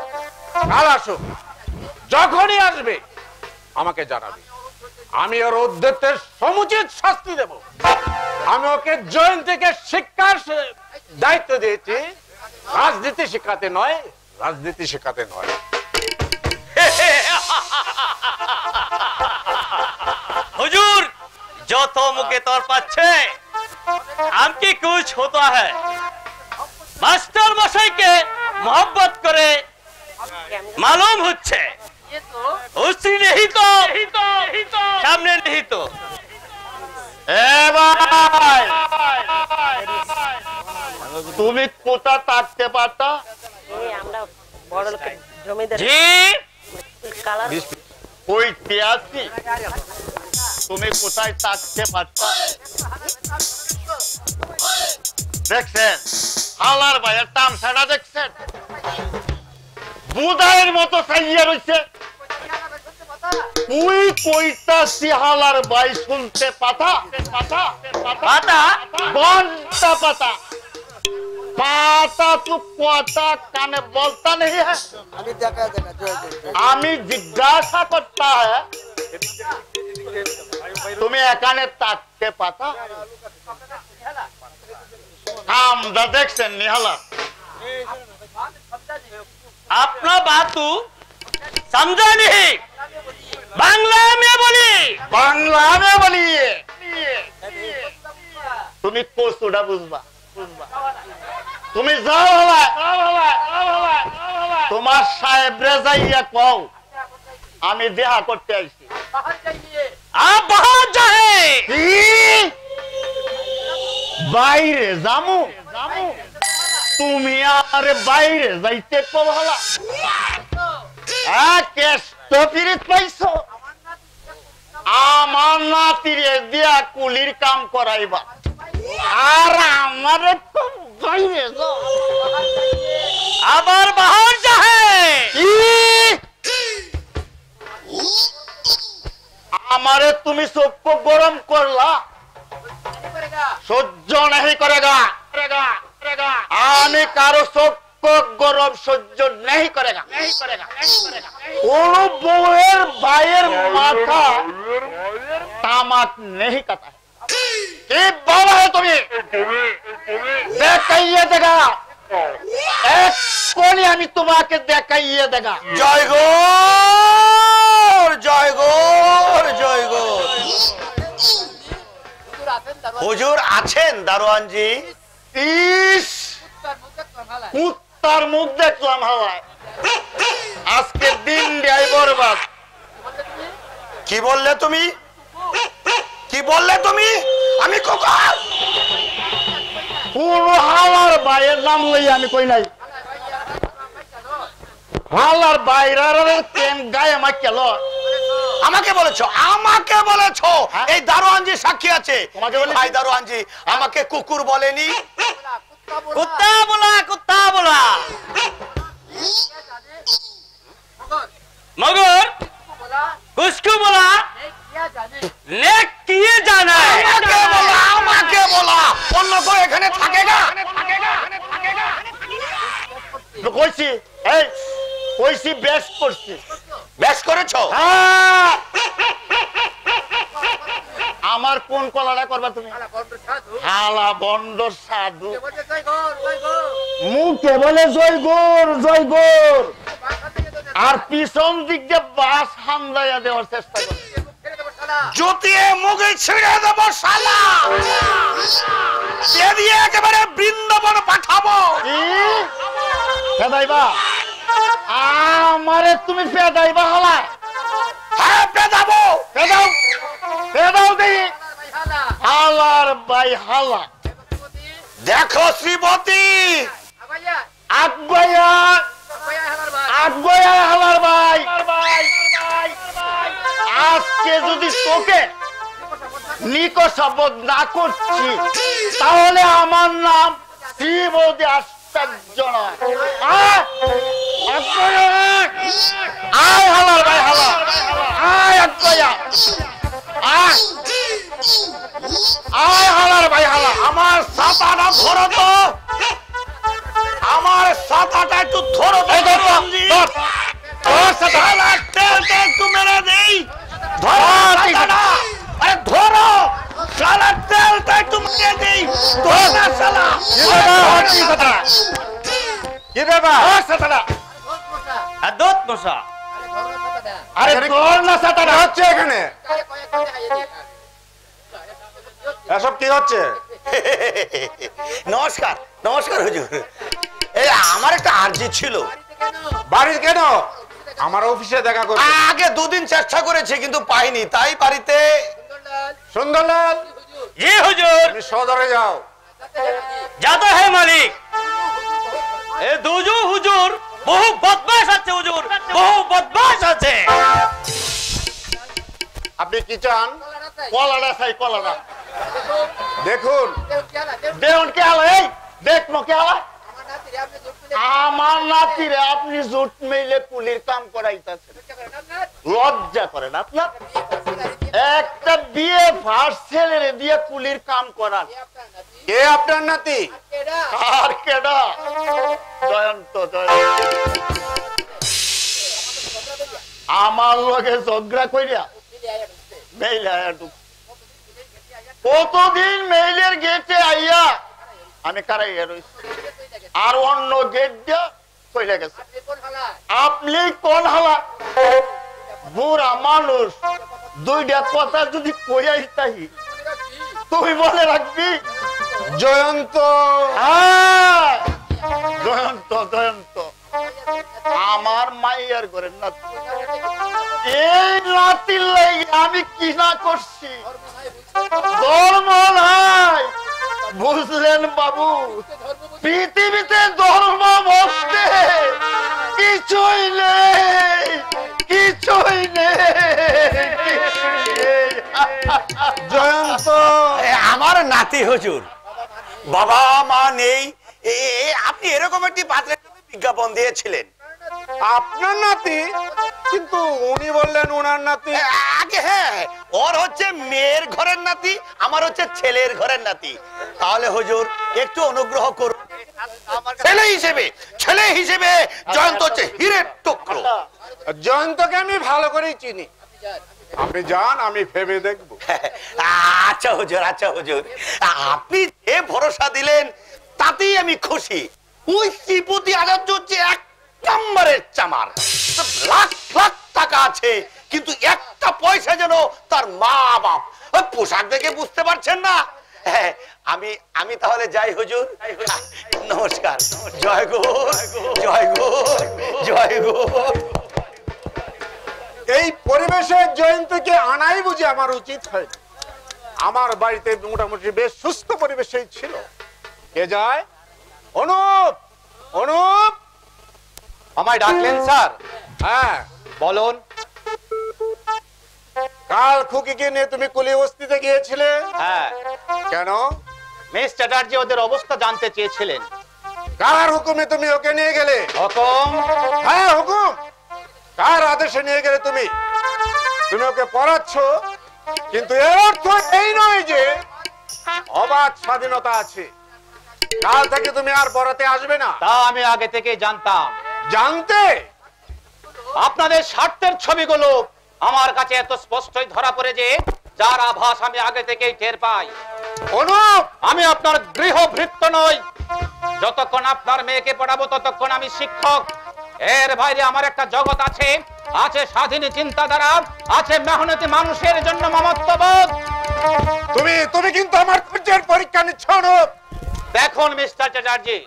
কাল আসুক, যখনই আসবে আমাকে জানাবে। আমি ওর উদ্দেশ্যের সমুচিত শাস্তি দেব। আমি ওকে জয়ন্তীকে শিক্ষার দায়িত্ব দিয়েছি, রাজনীতি শেখাতে নয়, রাজনীতি শেখাতে নয়। हुजूर, जो तो मुके तौर पर छे हमकी कुछ होता है। मास्टर मशाई के मोहब्बत करे मालूम होच्छे, उसी नहीं तो सामने नहीं तो। তুমি কোথা থাকতে পারতা? जी ওই পেয়াছি তুমি কোথায় থাকতে পারতা? দেখছেন হালার ভাইয়ের তামসাটা দেখছেন? বুধায়ের মতো চাইয়া রয়েছে। তুই কইতাছি হালার ভাই শুনতে পাতা পাতা পাতা ঘন্টা পাতা पाता तो पता काने बोलता नहीं है। আমি জিজ্ঞাসা করता है তুমি এখানে থাকতে পাতা? আমরা দেখছেন নিহালা अपना बात तू समझा नहीं, बांग्ला में बोली। বাংলা में बोलिए। তুমি কোসুডা বুঝবা তুমি যাও তোমার সাহেব রে যাইয়া কও আমি দেখা করতে আইছি। आप बाहर जाए। বাইরে যামু? তুমি আর বাইরে যাইতে কওলা? কেষ্ট ফিরিত পাইছো? আমার নাতিরে দিয়া কুলির কাম করাইবা আর আমারে তো বাইরে যাও। আবার বাহার যাহে। আমারে তুমি চক্ষু গরম করলা, সহ্য नहीं करेगा। আমি কারো চক্ষু हमको गरम सह्य नहीं करेगा কোন বউয়ের ভাইয়ের মাথা তামাক नहीं खाता है কি বলো है তুমি দেখাইয়ে দেগা এক কোনি আমি তোমাকে দেখাইয়ে দেগা জয় গৌর জয় গৌর জয় গৌর হুজুর আছেন দারোয়ান জি ইস কুত্তার মুখ দেখলাম হাওয়ায় আজকে দিন দেয় বরবাদ কি বললে তুমি আমি কোকাল পুরো হাওয়ার বাইরের নাম লই আমি কই নাই হাওয়ার বাইরের কেন গায়ে মাইকেল আমাকে বলেছো এই দারোয়ানজি সাক্ষী আছে তোমাকে বলি ভাই দারোয়ানজি আমাকে কুকুর বলেনি কুত্তা বলা मगर कुछ बोला ने किए जाना है আমাকে বলা অন্য কেউ এখানে থাকেগা কইছি এই কইছি বেশ করেছো হ্যাঁ আমার কোন কলাটা করবা তুমি হালা বন্ড সাধু মুখে বলে জয় গৌর আর পিছন দিক দিয়ে বাস হামলাইয়া দেওয়ার চেষ্টা করে জুতিয়ে মুখে ছিঁড়ে দেব শালা দিয়ে একেবারে বৃন্দাবন পাঠাবো পেদাইবা আমারে তুমি পেদাইবা হালা হ্যাঁ পেদাও দেখি হালার বাই হালা দেখো শ্রীমতী আগয়া হালার ভাই আজকে যদি তোকে নিকষাবদ না করছি তাহলে আমার নাম শ্রীমতী আশ্চর্য নয় আয় হালার ভাই হালা আয় আগয়া আয় হালার ভাই হালা আমার ছাতাটা ধরো তো আমার ছাতাটা একটু ধরো একটু মেরে দেই ধরো শালা তেলটা একটু মেরে দেই কি ব্যাপার দুধ মশা আরে তোর না ছাতাটা হচ্ছে এখানে এসব কি হচ্ছে নমস্কার হুজুর এই আমার একটা আরজি ছিল বাড়ির কেন আমার অফিসে দেখা করতে আগে দুদিন চেষ্টা করেছি কিন্তু পাইনি তাই বাড়িতে সুন্দরলাল জি হুজুর তুমি সদরে যাও जाता है मालिक ए দুজু হুজুর বহু বদমাশ আছে হুজুর বহু বদমাশ আছে আপনি কি চান কলাটা চাই কলাটা দেখুন দেখুন কে হলো এই দেখবো কে হলো আমার নাতিরে আপনি জুট মেইলে পুলির কাম করাইতেছেন লজ্জা করেন আপনার একটা বিয়ে ফার্স্ট ছেলেরে দিয়ে পুলির কাম করান কে আপনার নাতি আর কেডা জয়ন্ত আমার লগে ঝগড়া কইরা মেইল আয়া কতদিন মেইলের গেটে আইয়া আমি কারাইয়া রইছি আর অন্য গেট দিয়া কইলা গেছে আপনি কোন হালা বুড়া মানুষ দুইটা কথা যদি কইয়াই তাই তুই বলে রাখবি জয়ন্ত জয়ন্ত আমার মাইয়ার ঘরের নাতি এই নাতির লাগি আমি কি না করছি ধর্ম নাই বুঝলেন বাবু পৃথিবীতে ধর্ম বলতে কিছুই নেই জয়ন্ত আমার নাতি হুজুর বাবা মা নেই আপনি এরকম একটি পাত্রের বিজ্ঞাপন দিয়েছিলেন আপনার নাতি কিন্তু উনি বললেন ওনার নাতি আগে হ্যাঁ ওর হচ্ছে মেয়ের ঘরের নাতি আমার হচ্ছে ছেলের ঘরের নাতি তাহলে হুজুর একটু অনুগ্রহ করুন ছেলে হিসেবে জয়ন্ত হচ্ছে হীরের টুকরো। জয়ন্তকে আমি ভালো করেই চিনি, আপনি যান, আমি ভেবে দেখব। আচ্ছা হুজুর, আচ্ছা হুজুর, আপনি যে ভরসা দিলেন তাতেই আমি খুশি। ওই শ্রীপতি আচার্য হচ্ছে এক নম্বরের চামার, লাখ লাখ টাকা আছে, কিন্তু একটা পয়সা যেন তার মা বাপ। পোশাক দেখে বুঝতে পারছেন না। আমি তাহলে যাই হুজুর, নমস্কার। জয় গো, জয় গো, জয় গো। এই পরিবেশে জয়ন্তকে আনাই বুঝি আমার উচিত হয়। আমার বাড়িতে মোটামুটি বেশ সুস্থ পরিবেশেই ছিল। কে যায়? অনুপ, অনুপ। আমায় ডাকলেন স্যার? হ্যাঁ বলুন। কাল খুকিকে নিয়ে তুমি কুলি বস্তিতে গিয়েছিলে? হ্যাঁ। কেন? মিস চ্যাটার্জি ওদের অবস্থা জানতে চেয়েছিলেন। কার হুকুমে তুমি ওকে নিয়ে গেলে? হুকুম? হ্যাঁ হুকুম। কার আদেশে নিয়ে গেলে তুমি? তুমি ওকে পড়াচ্ছ, কিন্তু এর অর্থ এই নয় যে অবাধ স্বাধীনতা আছে। কাল থেকে তুমি আর পড়াতে আসবে না। তা আমি আগে থেকে জানতাম। জানতে? আপনাদের স্বার্থের ছবিগুলো আমার কাছে এত স্পষ্টই ধরা পড়ে যে যার আভাস আমি আগে থেকেই টের পাই। অনুপ, আমি আপনার গৃহভৃত্য নই। যতক্ষণ আপনার মেয়েকে পড়াবো ততক্ষণ আমি শিক্ষক। এর বাইরে আমার একটা জগৎ আছে, আছে স্বাধীন চিন্তাধারা, আছে মেহনতি মানুষের জন্য মমত্ববোধ। তুমি কিন্তু আমার ধৈর্যের পরীক্ষা নিচ্ছ। অনুপ, দেখুন মিস্টার চ্যাটার্জি,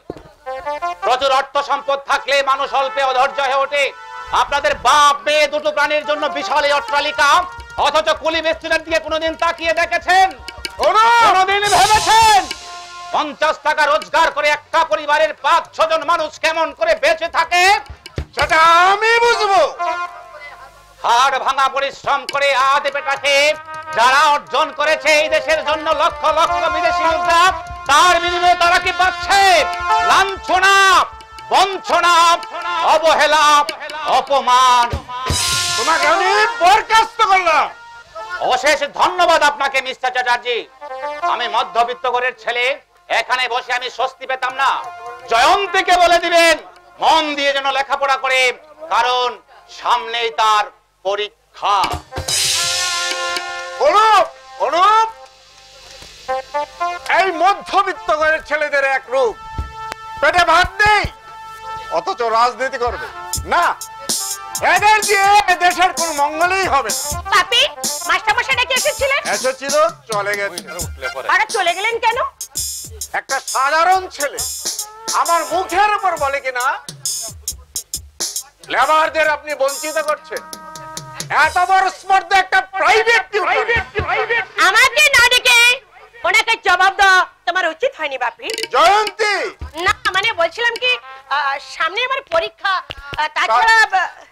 প্রচুর অর্থ সম্পদ থাকলে মানুষ অল্পে অধৈর্য হয়ে ওঠে। আপনাদের বাপ মেয়ে দুটো প্রাণীর জন্য বিশাল এই অট্টালিকা, অথচ কুলি মিস্ত্রিদের দিকে কোনোদিন তাকিয়ে দেখেছেন? কোনোদিন ভেবেছেন 50 টাকা রোজগার করে একটা পরিবারের 5-6 জন মানুষ কেমন করে বেঁচে থাকে? সেটা আমি বুঝবো। হাড় ভাঙা পরিশ্রম করে আধে পেটাকে যারা অর্জন করেছে এই দেশের জন্য লক্ষ লক্ষ বিদেশি মুদ্রা, তার বিনিময়ে তারা কি পাচ্ছে? লাঞ্ছনা, বঞ্চনা, অবহেলা, অপমান। তোমাকে আমি বরখাস্ত করলাম। অশেষ ধন্যবাদ আপনাকে মিস্টার চ্যাটার্জি। আমি মধ্যবিত্ত ঘরের ছেলে, এখানে বসে আমি স্বস্তি পেতাম না। জয়ন্তীকে বলে দিবেন মন দিয়ে যেন লেখাপড়া করে, কারণ সামনেই তার পরীক্ষা। অনুপ, অনুপ, এই মধ্যবিত্ত ঘরের ছেলেদের এক রূপ, পেটে ভাত নেই অথচ রাজনীতি করবে না। এদের দিয়ে দেশের কোন মঙ্গলই হবে না। পাপি, মাস্টারমশাই নাকি এসেছিলেন? এসেছিল, চলে গেছে। আরে চলে গেলেন কেন? একটা সাধারণ ছেলে আমার মুখের উপর বলে কিনা লেবারদের আপনি বঞ্চিত করছেন। এত বড় স্পর্ধা একটা প্রাইভেট আমাকে না ডেকে ওনাকে জবাব দাও তোমার উচিত হয়নি বাপি। জয়ন্তী, না মানে বলছিলাম কি সামনে আমার পরীক্ষা,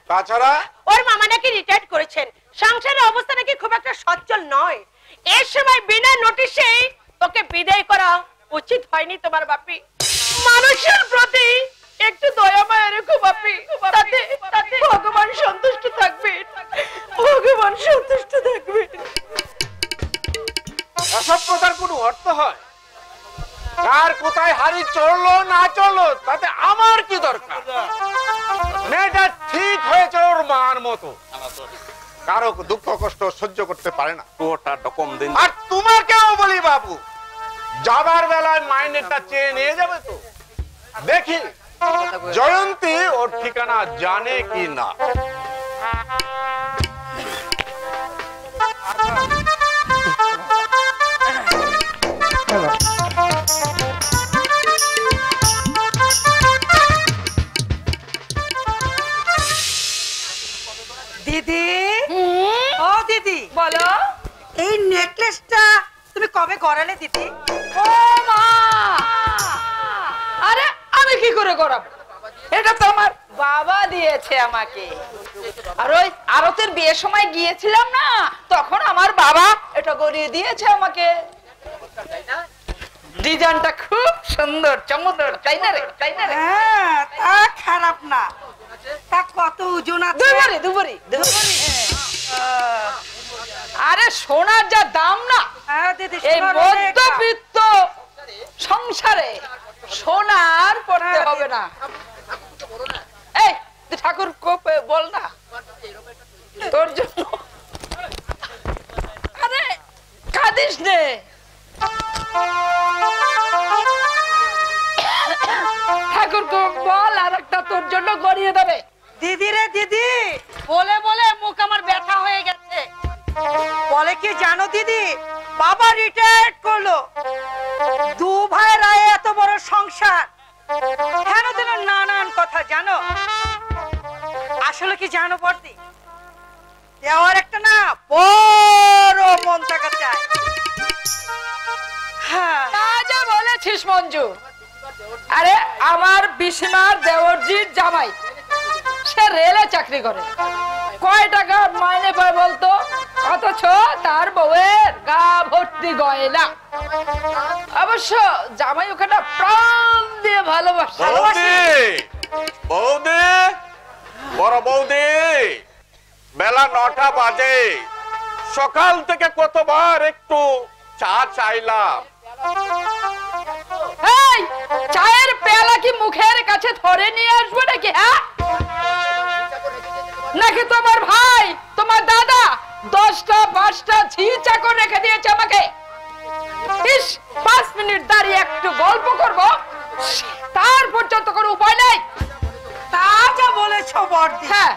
তাছাড়া ওর মামা নাকি রিটায়ার করেছেন, সংসারের অবস্থা নাকি খুব একটা সচ্ছল নয়। এর সময় বিনা নোটিশে ওকে বিদায় করা উচিত হয়নি তোমার বাপি। মানুষের প্রতি একটু দয়া মায়া রেখো বাপি, তাতে ভগবান সন্তুষ্ট থাকবেন, ভগবান সন্তুষ্ট থাকবেন। অসভ্যতার কোনো অর্থ হয়? কার কোথায় হাড়ি চড়লো না চড়লো তাতে আমার কি দরকার? মেয়েটা ঠিক হয়েছে ওর মার মতো, কারো দুঃখ কষ্ট সহ্য করতে পারে না। আর তোমাকেও বলি বাবু, যাবার বেলায় মাইনেটা চেয়ে নিয়ে যাবে তো। দেখি জয়ন্তী ওর ঠিকানা জানে কি না। দিদি, ও দিদি বলো। এই নেকলেসটা তুমি কবে গড়ালে দিদি? ও মা, আরে আমি কি করে করাবো? এটা তো আমার বাবা দিয়েছে আমাকে। আর ওই আরতের বিয়ের সময় গিয়েছিলাম না, তখন আমার বাবা এটা গড়িয়ে দিয়েছে আমাকে। ডিজাইনটা খুব সুন্দর, চমৎকার, তাই না রে? তাই না রে? হ্যাঁ, তা খারাপ না। তা কত ওজন আছে? দুবরি। আরে সোনার যা দাম না হ্যাঁ দিদি, এই মধ্যবিত্ত সংসারে, সোনার পড়তে হবে না। এই তুই ঠাকুর কোপে বল না তোর জন্য। আরে কাঁদিস নে, ঠাকুর বল আর একটা তোর জন্য গড়িয়ে দেবে। দিদি রে দিদি, বলে বলে মুখ আমার ব্যথা হয়ে গেছে। বলে কি জানো দিদি, বাবা রিটায়ার্ড করলো, দু ভাইয়ের আয়ে এত বড় সংসার, কেন যেন নানান কথা জানো। আসলে কি জানো বর্দি, দেওয়ার একটা না বড় মন থাকা চায়। হ্যাঁ যা বলেছিস মঞ্জু। আরে আমার বিসীমার দেওরজির জামাই, সে রেলে চাকরি করে, কয় টাকা মাইনে পায় বলতো? অথচ তার বউয়ের গা ভর্তি গয়না। অবশ্য জামাই ওখানে প্রাণ দিয়ে ভালোবাসে। বৌদি, বড় বৌদি, বেলা 9টা বাজে, সকাল থেকে কতবার একটু চা চাইলাম। এই চায়ের পেয়ালা কি মুখের কাছে ধরে নিয়ে আসবো নাকি? হ্যাঁ, নাকি তোমার ভাই তোমার দাদা 10টা 5টা ঝি চাকর রেখে দিয়েছে আমাকে? ইস, 5 মিনিট দাঁড়িয়ে একটু গল্প করব, তার পর্যন্ত কোনো উপায় নেই। তা যা বলেছো বর্দি। হ্যাঁ,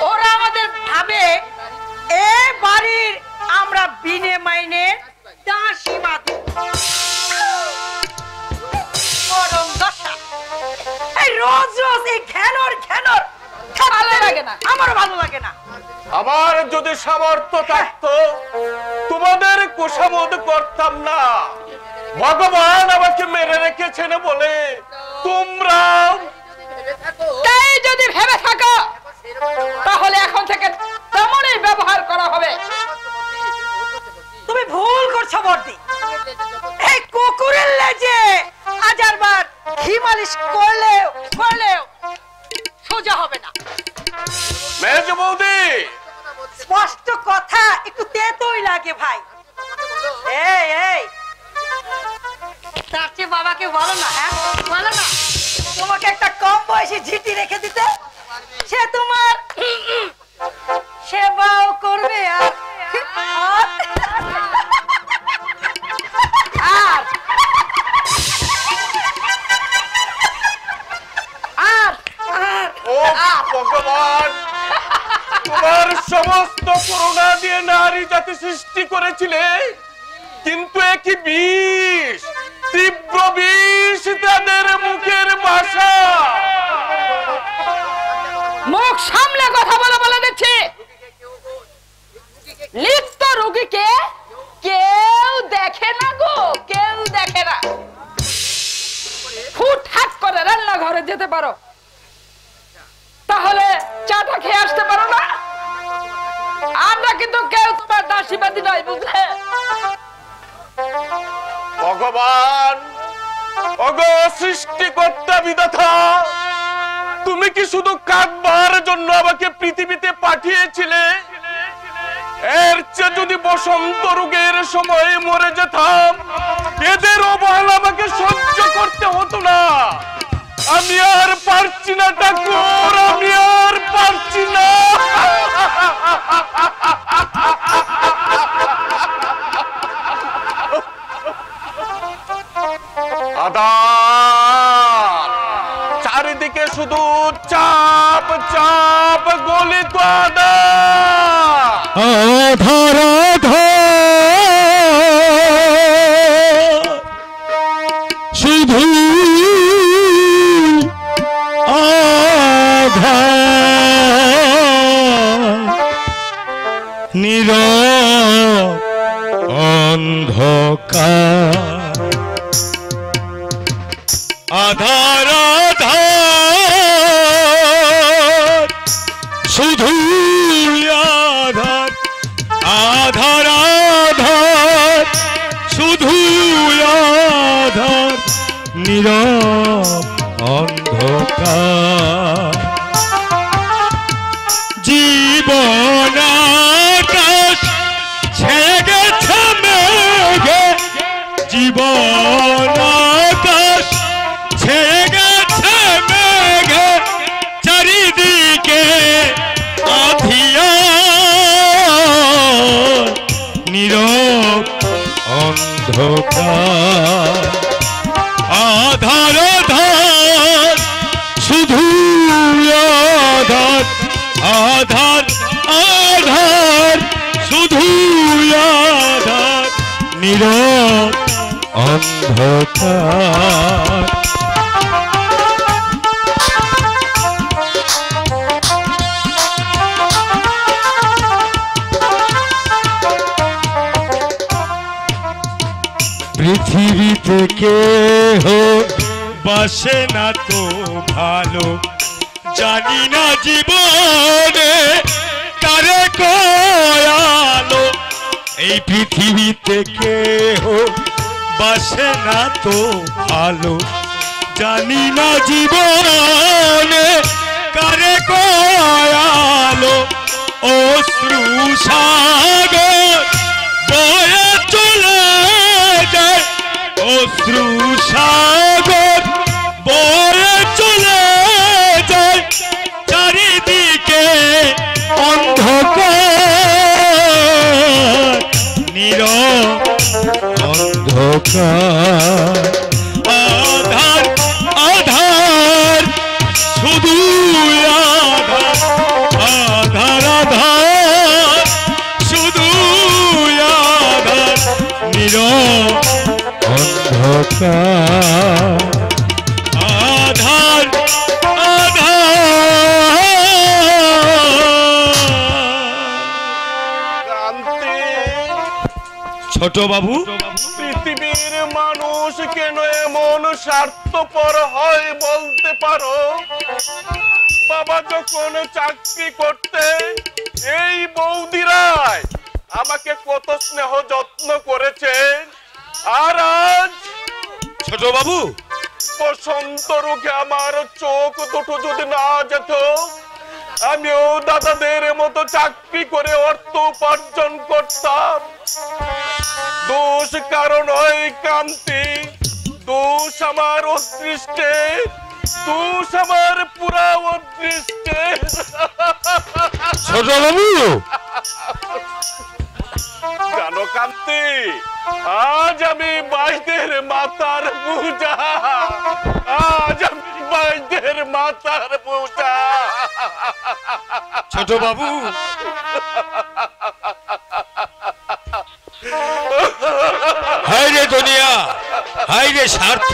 ওরা আমাদের ভাবে এ বাড়ির আমরা বিনে মাইনে দাসী মাদি। গরম দশা, এই রোজ রোজ এই ঘ্যানর ঘ্যানর ভালো লাগে না। আমারও ভালো লাগে না। আমার যদি সামর্থ্য থাকতো তোমাদের কুসামোদ করতাম না। ভগবান আমাকে মেরে রেখেছেন বলে তোমরা তাই যদি ভেবে থাকো, তাহলে এখন থেকে তেমনই ব্যবহার করা হবে। তুমি ভুল করছো বর্দি। এই কুকুরের লেজে 1000 বার ঘি মালিশ করলেও সোজা হবে না। মেজ বৌদি, স্পষ্ট কথা একটু তেতোই লাগে ভাই। এই এই তার চেয়ে বাবাকে বলো না, হ্যাঁ বলো না, তোমাকে একটা কম বয়সী ঝিটি রেখে দিতে, সে তোমার সেবাও করবে আর ও ভগবান, তোমার সমস্ত করুণা দিয়ে নারী জাতি সৃষ্টি করেছিলে, কিন্তু একই বিষ, তীব্র বিষ তাদের মুখের ভাষা। মুখ সামলে কথা বলে দিচ্ছে। লিপ্ত রোগীকে কেউ দেখে না গো, কেউ দেখে না। ফুট হাত করে রান্নাঘরে যেতে পারো, তাহলে চাটা খেয়ে আসতে পারো না? আমরা কিন্তু কেউ তোমার দাসীবাদী নয়, বুঝলে? ভগবান, ওগো সৃষ্টিকর্তা বিধাতা, তুমি কি শুধু কাঁদবার জন্য আমাকে পৃথিবীতে পাঠিয়েছিলে? এর চেয়ে যদি বসন্ত রোগের সময় মরে যেতাম, এদের অবহেলা আমাকে সহ্য করতে হতো না। আমি আর পারছি না ঠাকুর, আমি আর পারছি না। আদার চারিদিকে শুধু চাপ চাপ, গলিত আধার শুধু নীরব অন্ধকার, আধার আধার শুধু আধার, আধার আধার শুধু আধার, নীরব অন্ধকার। জীবন আকাশ ছেয়ে গেছে মেঘে, জীবন আকাশ অন্ধকার আধার আধার শুধু আধার আধার আধার শুধু আধার নীরব অন্ধকার পৃথিবীতে কেহ বাসে না তো ভালো জানি না জীবনে কারে কয়ালো এই পৃথিবীতে কেহ বাসে না তো ভালো জানি না জীবনে কারে কয়ালো অশ্রু সাগর বয়ে চলে যায় অশ্রু সাগর বয়ে চলে যায় চারিদিকে অন্ধকার নীরব অন্ধকার আধার আধার শুধু আধার আধার আধার শুধু আধার নীরব অন্ধকার আধার ছোট বাবু পৃথিবীর মানুষ কেন এমন স্বার্থপর হয় বলতে পারো? বাবা যখন চাকরি করতেন এই বৌদিরাই আমাকে কত স্নেহ যত্ন করেছেন, আর আজ ছোট বাবু বসন্ত রোগে আমার চোখ দুটো যদি না যেত আমিও দাদাদের মতো চাকরি করে অর্থ উপার্জন করতাম। দোষ কারণ ওই কান্তি, দোষ আমার অদৃষ্টে, দোষ আমার পুরা অদৃষ্টে। ছোট বাবু জানো কান্তি, আজ আমি বাইদের মাতার পূজা, আজ আমি বাইদের মাতার পূজা। ছোট বাবু হায় রে দুনিয়া, হায় রে স্বার্থ,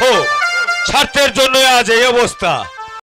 স্বার্থের জন্য আজ এই অবস্থা।